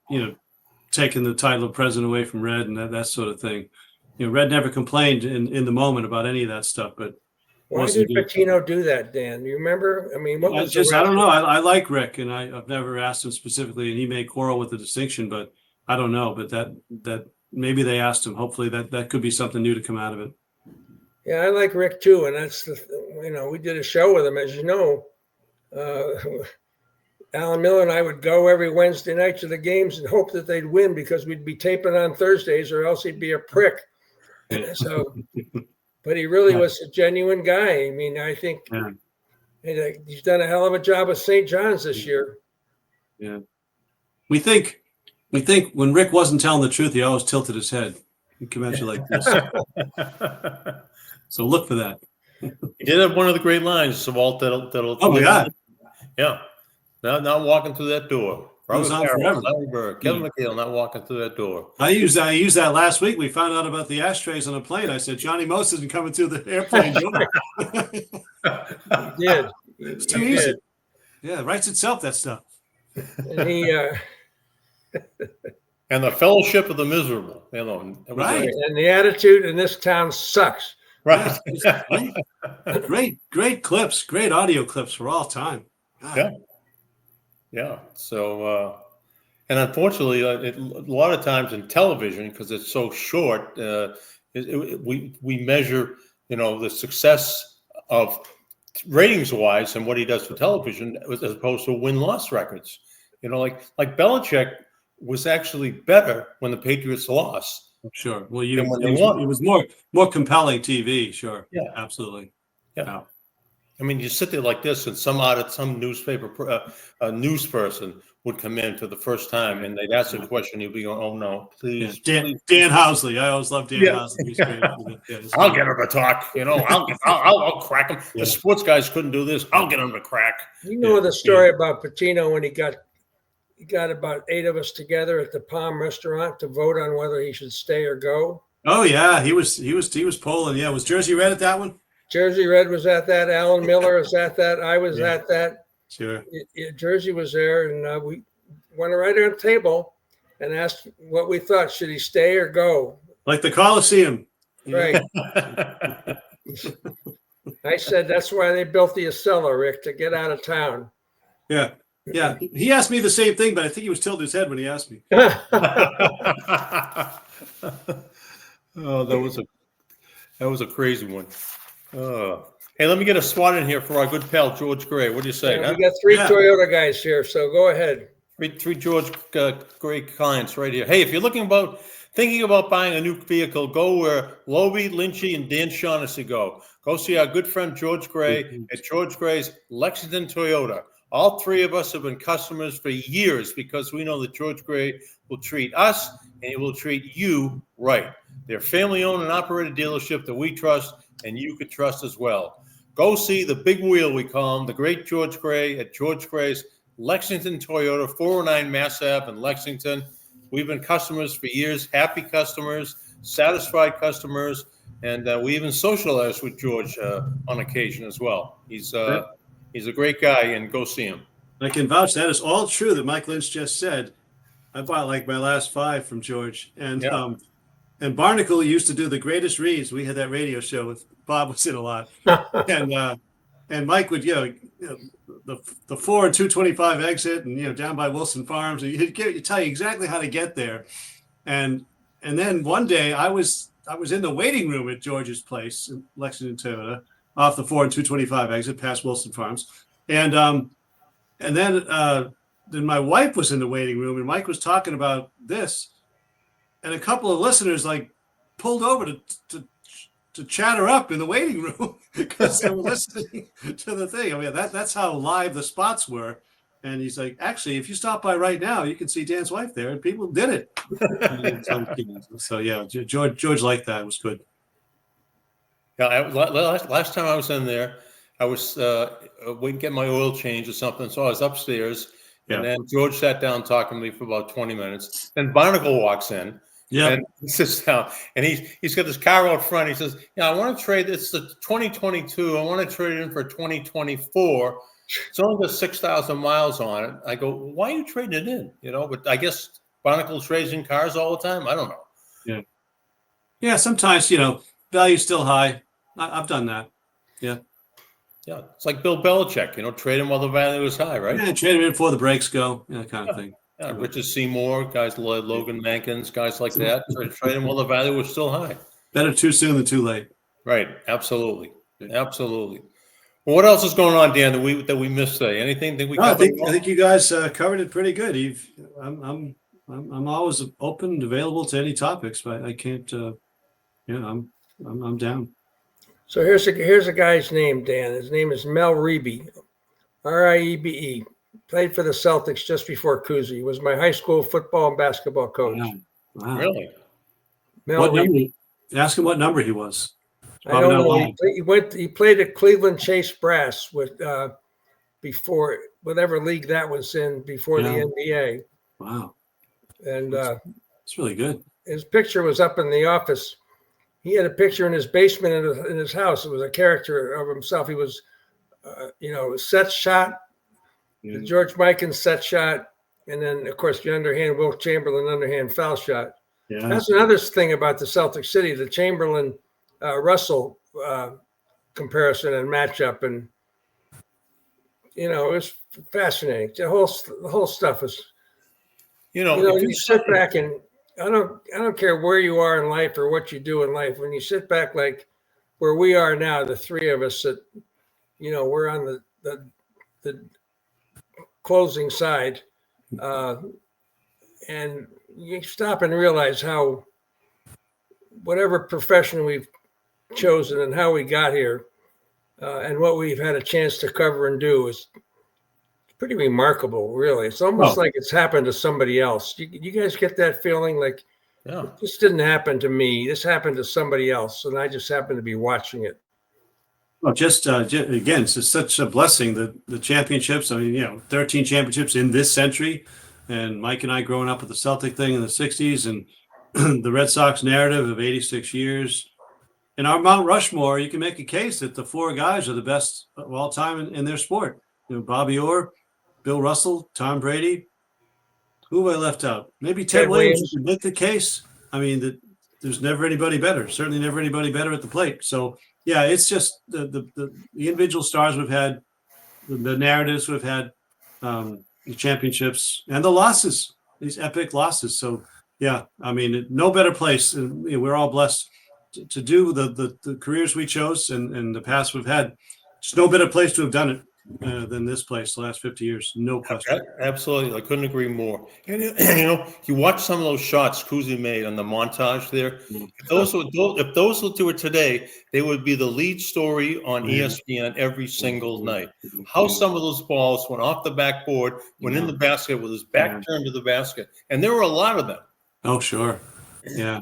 taking the title of president away from Red and that sort of thing. Red never complained in the moment about any of that stuff, but. Why did Pitino do that, Dan? Do you remember? I mean, what was I don't know. I like Rick, and I've never asked him specifically, and he may quarrel with the distinction, but I don't know. But that maybe they asked him. Hopefully that could be something new to come out of it. Yeah, I like Rick too, and that's we did a show with him, as you know. Alan Miller and I would go every Wednesday night to the games and hope that they'd win because we'd be taping on Thursdays, or else he'd be a prick. So. But he really was a genuine guy. I mean, I think he's done a hell of a job with St. John's this year. Yeah. We think when Rick wasn't telling the truth, he always tilted his head. He'd come at you like this. So look for that. He did have one of the great lines, Walt, that'll oh my God. Yeah. Not walking through that door. Goes on forever. Kevin McHale not walking through that door. I used that last week. We found out about the ashtrays on a plane. I said, Johnny Most isn't coming through the airplane door. He did. It's too easy. Yeah, it writes itself, that stuff. And he and the fellowship of the miserable. Right. And the attitude in this town sucks. Right. Yeah, great clips, great audio clips for all time. God. Yeah. Yeah. So, and unfortunately, a lot of times in television, because it's so short, we measure, the success of ratings-wise and what he does for television as opposed to win-loss records. Like Belichick was actually better when the Patriots lost. Sure. Well, it was more compelling TV. Sure. Yeah. Absolutely. Yeah. I mean, you sit there like this, and some newspaper news person would come in for the first time, and they'd ask a question. You'd be going, "Oh no, please, Dan Housley." I always loved Dan Housley. He's great. I'll get him to talk. I'll crack him. The sports guys couldn't do this. I'll get him to crack. You know the story about Pitino when he got about 8 of us together at the Palm restaurant to vote on whether he should stay or go. Oh yeah, he was polling. Yeah, was Jersey Red at that one? Jersey Red was at that. Alan Miller was at that. I was at that. Sure. Jersey was there, and we went right on the table and asked what we thought. Should he stay or go? Like the Coliseum. Right. I said that's why they built the Acela, Rick, to get out of town. Yeah. Yeah. He asked me the same thing, but I think he was tilting his head when he asked me. Oh, that was a crazy one. Hey, let me get a SWAT in here for our good pal George Gray. What do you say? We got three Toyota guys here, so go ahead. Three George Gray clients right here. Hey, if you're thinking about buying a new vehicle, go where Lobel, Lynchy, and Dan Shaughnessy go. Go see our good friend George Gray at George Gray's Lexington Toyota. All three of us have been customers for years because we know that George Gray will treat us and he will treat you right. They're family-owned and operated dealership that we trust and you could trust as well. Go see the big wheel, we call him, the great George Gray at George Gray's Lexington Toyota, 409 Mass Ave in Lexington. We've been customers for years, happy customers, satisfied customers, and we even socialize with George on occasion as well. He's a great guy, and go see him. I can vouch that is all true that Mike Lynch just said. I bought like my last 5 from George, and Barnacle used to do the greatest reads. We had that radio show with Bob was in a lot, and Mike would the 4 and 225 exit, and down by Wilson Farms, and he'd tell you exactly how to get there, and then one day I was in the waiting room at George's place in Lexington Toyota off the 4 and 225 exit past Wilson Farms, and then my wife was in the waiting room, and Mike was talking about this, and a couple of listeners like pulled over to chat her up in the waiting room because they were listening to the thing. I mean, that's how live the spots were. And he's like, actually, if you stop by right now, you can see Dan's wife there, and people did it. So yeah, George liked that. It was good. Yeah, last time I was in there, I was waiting to get my oil change or something, so I was upstairs, and then George sat down talking to me for about 20 minutes. Then Barnacle walks in, and he sits down, and he's got this car out front. He says, "Yeah, I want to trade. It's the 2022. I want to trade it in for 2024. It's only got 6,000 miles on it." I go, "Why are you trading it in?" But I guess Barnacle trades in cars all the time. I don't know. Yeah. Sometimes value's still high. I've done that. Yeah. Yeah, it's like Bill Belichick, trade him while the value is high, right? Yeah, trade him in before the brakes go, kind of thing. Yeah, Richard Seymour, guys like Logan Mankins, guys like that. Trade him while the value is still high. Better too soon than too late. Right, absolutely. Well, what else is going on, Dan, that we missed today? Anything that we covered? I think you guys covered it pretty good. I'm always open and available to any topics, but I can't. I'm down. So here's a guy's name, Dan. His name is Mel Riebe, Riebe. Played for the Celtics just before Cousy. He was my high school football and basketball coach. Wow. Really? What number? Ask him what number he was. I don't know. He played at Cleveland Chase Brass with before whatever league that was in before the NBA. Wow. And it's really good. His picture was up in the office. He had a picture in his basement in his house. It was a character of himself. He was, set shot, the George Mikan set shot, and then, of course, the underhand Wilt Chamberlain underhand foul shot. Yeah. That's another thing about the Celtics City, the Chamberlain Russell comparison and matchup, and it was fascinating. The whole stuff is, you sit back and. I don't care where you are in life or what you do in life. When you sit back like where we are now, the three of us that, we're on the closing side, and you stop and realize how whatever profession we've chosen and how we got here, and what we've had a chance to cover and do is pretty remarkable, really. It's almost like it's happened to somebody else. You guys get that feeling like, this didn't happen to me. This happened to somebody else, and I just happened to be watching it. Well, just again, it's just such a blessing that the championships. I mean, 13 championships in this century, and Mike and I growing up with the Celtic thing in the '60s, and the Red Sox narrative of 86 years, in our Mount Rushmore, you can make a case that the four guys are the best of all time in their sport. Bobby Orr, Bill Russell, Tom Brady. Who have I left out? Maybe Ted Williams. You can make the case. I mean, that there's never anybody better. Certainly never anybody better at the plate. So, yeah, it's just the individual stars we've had, the narratives we've had, the championships, and the losses, these epic losses. So, yeah, I mean, no better place. And we're all blessed to do the careers we chose and the paths we've had. Just no better place to have done it than this place the last 50 years. No question. Absolutely. I couldn't agree more. And, you watch some of those shots Cousy made on the montage there. If those were today, they would be the lead story on ESPN every single night. How some of those balls went off the backboard, went in the basket with his back turned to the basket. And there were a lot of them. Oh, sure. Yeah.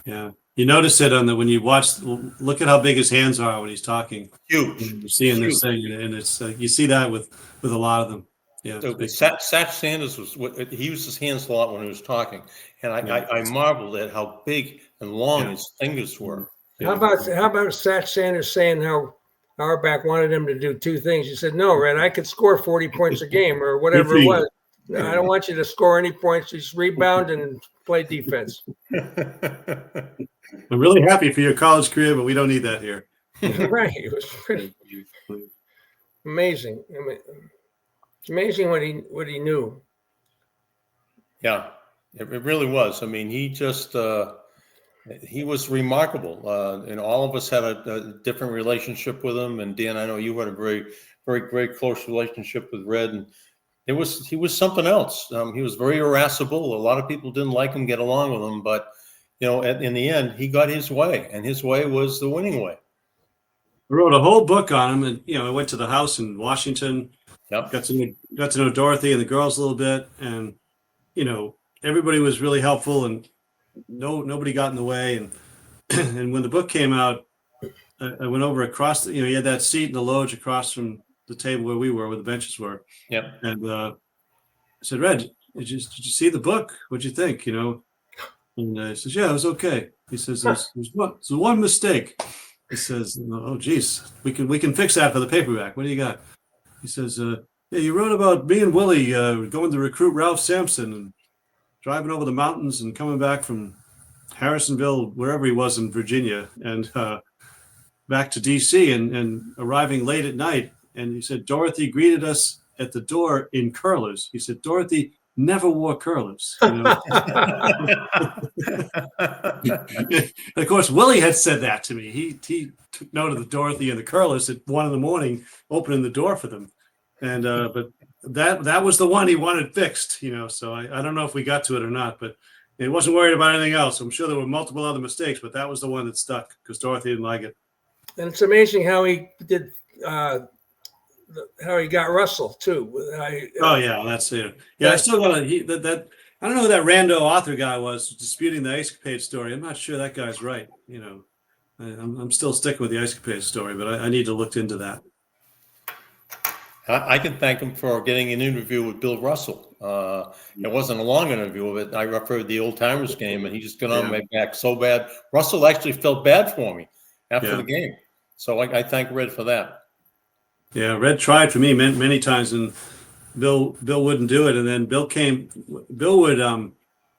Yeah. You notice it when you watch. Look at how big his hands are when he's talking. Huge. You're seeing this thing, and it's you see that with a lot of them. Yeah. Satch Sanders he used his hands a lot when he was talking, and I marveled at how big and long his fingers were. How about Satch Sanders saying how Auerbach wanted him to do two things? He said, "No, Red, I could score 40 points a game or whatever it was. No, I don't want you to score any points. Just rebound and play defense." I'm really happy for your college career, but we don't need that here. Right. It was pretty amazing. I mean, it's amazing what he knew. Yeah, it really was. I mean, he just he was remarkable. And all of us had a different relationship with him. And Dan, I know you had a very, very, very close relationship with Red. And he was something else. He was very irascible. A lot of people didn't like him, get along with him, but in the end, he got his way, and his way was the winning way. I wrote a whole book on him, and I went to the house in Washington. Yep. Got to know Dorothy and the girls a little bit, and everybody was really helpful, and nobody got in the way. And and when the book came out, I went over across. He had that seat in the loge across from the table where we were, where the benches were. Yep. And I said, "Red, did you see the book? What'd you think?" And he says, "Yeah, it was okay." He says, "There's one mistake." He says, "Oh, geez, we can fix that for the paperback. What do you got?" He says, "Yeah, you wrote about me and Willie going to recruit Ralph Sampson and driving over the mountains and coming back from Harrisonville, wherever he was in Virginia, and back to D.C. and arriving late at night." And he said, "Dorothy greeted us at the door in curlers." He said, "Dorothy never wore curlers." Of course, Willie had said that to me. He took note of the Dorothy and the curlers at 1 a.m, opening the door for them. And but that was the one he wanted fixed. So I don't know if we got to it or not, but he wasn't worried about anything else. I'm sure there were multiple other mistakes, but that was the one that stuck because Dorothy didn't like it. And it's amazing how he did. How he got Russell too. That's it. Yeah, I still got that. I don't know who that rando author guy was disputing the Ice Capade story. I'm not sure that guy's right. I'm still sticking with the Ice Capade story, but I need to look into that. I can thank him for getting an interview with Bill Russell. It wasn't a long interview of it. I referred the Old Timers game, and he just got on my back so bad. Russell actually felt bad for me after the game, so I thank Red for that. Yeah, Red tried for me many times, and Bill wouldn't do it. And then Bill would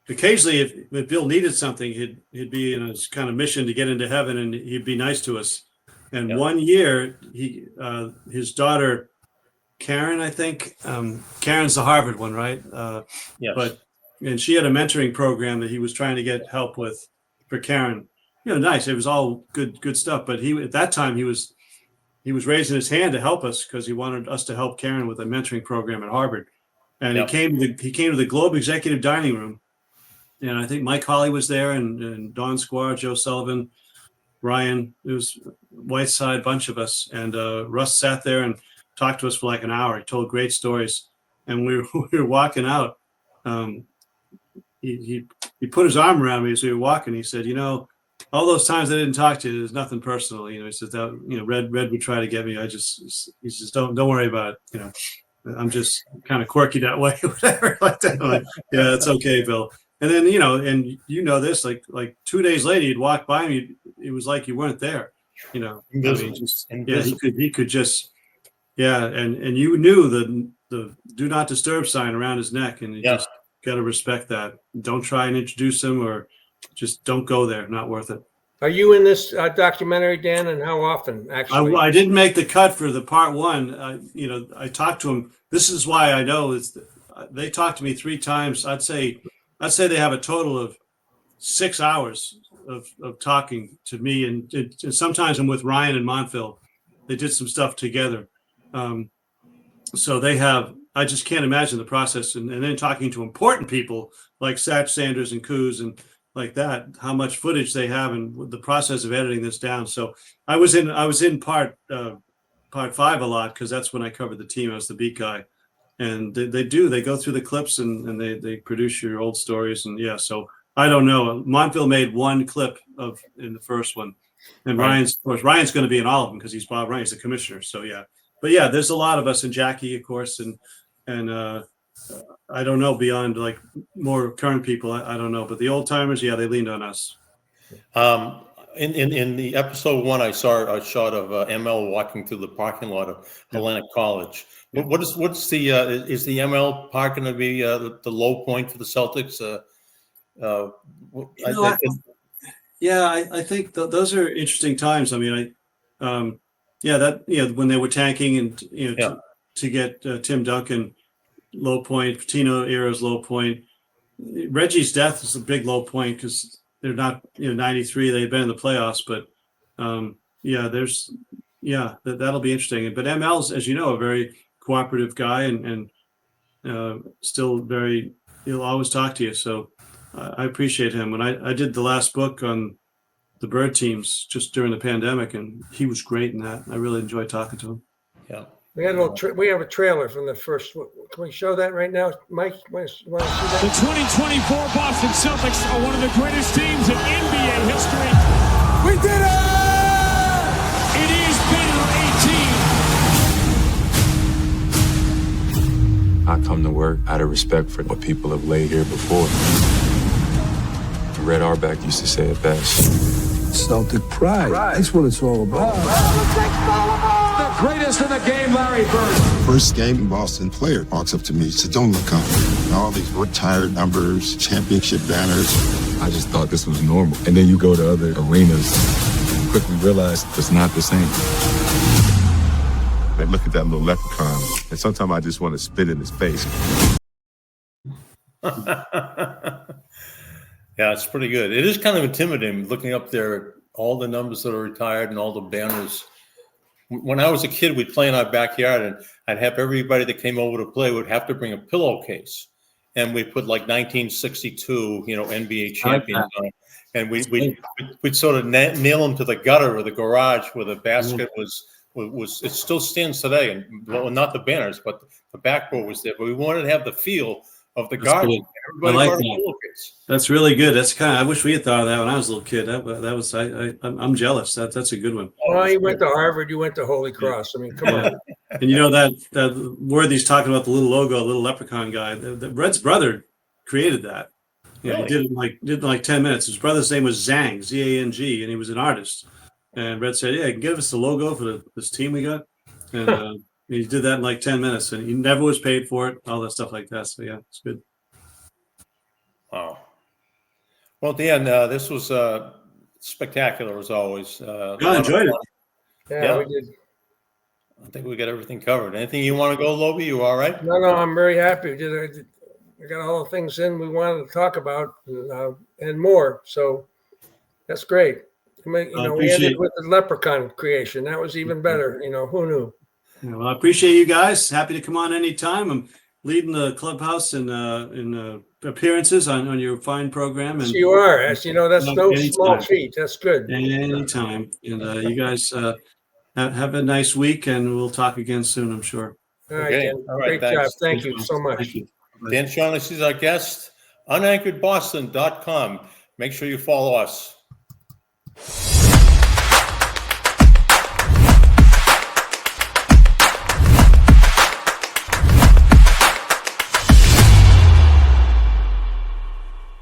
occasionally, if Bill needed something, he'd be in his kind of mission to get into heaven, and he'd be nice to us. And one year, his daughter Karen, I think Karen's the Harvard one, right? Yes. And she had a mentoring program that he was trying to get help with for Karen. Nice. It was all good stuff. But at that time he was raising his hand to help us because he wanted us to help Karen with a mentoring program at Harvard. And he came to the Globe Executive Dining Room, and I think Mike Hawley was there, and Don Squire, Joe Sullivan, Ryan. It was Whiteside, bunch of us, and Russ sat there and talked to us for like an hour. He told great stories, and we were walking out. He put his arm around me as we were walking. He said, all those times I didn't talk to you, there's nothing personal. He says that, Red would try to get me. He says, don't worry about it. I'm just kind of quirky that way, whatever like that. I'm like, yeah, it's okay, Bill. And then, and this, like 2 days later, you'd walk by him, it was like you weren't there, Invisible. He could just, and you knew the do not disturb sign around his neck, and you just got to respect that. Don't try and introduce him, or just don't go there. Not worth it. Are you in this documentary, Dan, and how often, actually? I didn't make the cut for the part one. I talked to him. This is why I know they talked to me 3 times. I'd say they have a total of 6 hours of talking to me, and sometimes I'm with Ryan and Montville. They did some stuff together. So they have, I just can't imagine the process. And then talking to important people like Satch Sanders and Cousy and like that, how much footage they have and the process of editing this down. So I was in part 5 a lot, because that's when I covered the team. I was the beat guy. And they go through the clips and they produce your old stories. And so I don't know. Montville made 1 clip in the first one. And Ryan's going to be in all of them, because he's Bob Ryan, he's the commissioner. So but there's a lot of us, and Jackie, of course, and I don't know, beyond like more current people. I don't know, but the old timers, they leaned on us. In the episode 1, I saw a shot of ML walking through the parking lot of Atlantic College. What's the is the ML park going to be the low point for the Celtics? I think those are interesting times. I mean, when they were tanking and to get Tim Duncan, low point. Pitino era's low point. Reggie's death is a big low point, because they're not 93. They've been in the playoffs, but that'll be interesting. But ML's, as you know, a very cooperative guy and still very, he'll always talk to you. So I appreciate him. When I did the last book on the bird teams just during the pandemic, and he was great in that. I really enjoyed talking to him. Yeah. We had we have a trailer from the first. Can we show that right now, Mike? You want to see that? The 2024 Boston Celtics are one of the greatest teams in NBA history. We did it! It is Banner 18. I come to work out of respect for what people have laid here before. Red Auerbach used to say it best. Celtic pride. That's what it's all about. The greatest in the game, Larry Bird. First game, Boston player walks up to me and said, "Don't look up." And all these retired numbers, championship banners. I just thought this was normal. And then you go to other arenas and quickly realize it's not the same. I look at that little leprechaun, and sometimes I just want to spit in his face. Yeah, it's pretty good. It is kind of intimidating looking up there at all the numbers that are retired and all the banners. When I was a kid, we'd play in our backyard, and I'd have everybody that came over to play would have to bring a pillowcase. And we put like 1962, NBA champions on it. And we'd sort of nail them to the gutter or the garage where the basket was. It still stands today. And well, not the banners, but the backboard was there. But we wanted to have the feel of the garden. I like that. That's really good. That's I wish we had thought of that when I was a little kid. That was I'm jealous. That's a good one. Well, you went to Harvard. You went to Holy Cross. I mean, come on. And that Worthy's talking about the little logo, little leprechaun guy. The Red's brother created that. He did it in like 10 minutes. His brother's name was Zang, Z-A-N-G, and he was an artist. And Red said, "Yeah, give us the logo for this team we got." And he did that in like 10 minutes, and he never was paid for it, all that stuff like that. So, it's good. Wow. Well, Dan, this was spectacular as always. I enjoyed it. Yeah, we did. I think we got everything covered. Anything you want to go, Lobie? You all right? No, I'm very happy. We got all the things in we wanted to talk about and more. So that's great. We ended with the leprechaun creation. That was even better. Who knew? Yeah, well, I appreciate you guys. Happy to come on anytime. I'm leading the clubhouse in appearances on your fine program. And yes, you are. As you know, that's no small feat. That's good. Anytime. And you guys have a nice week, and we'll talk again soon, I'm sure. All right, Dan. All right, great job. Thank you so much. Thank you. Dan Shaughnessy is our guest. Unanchoredboston.com. Make sure you follow us.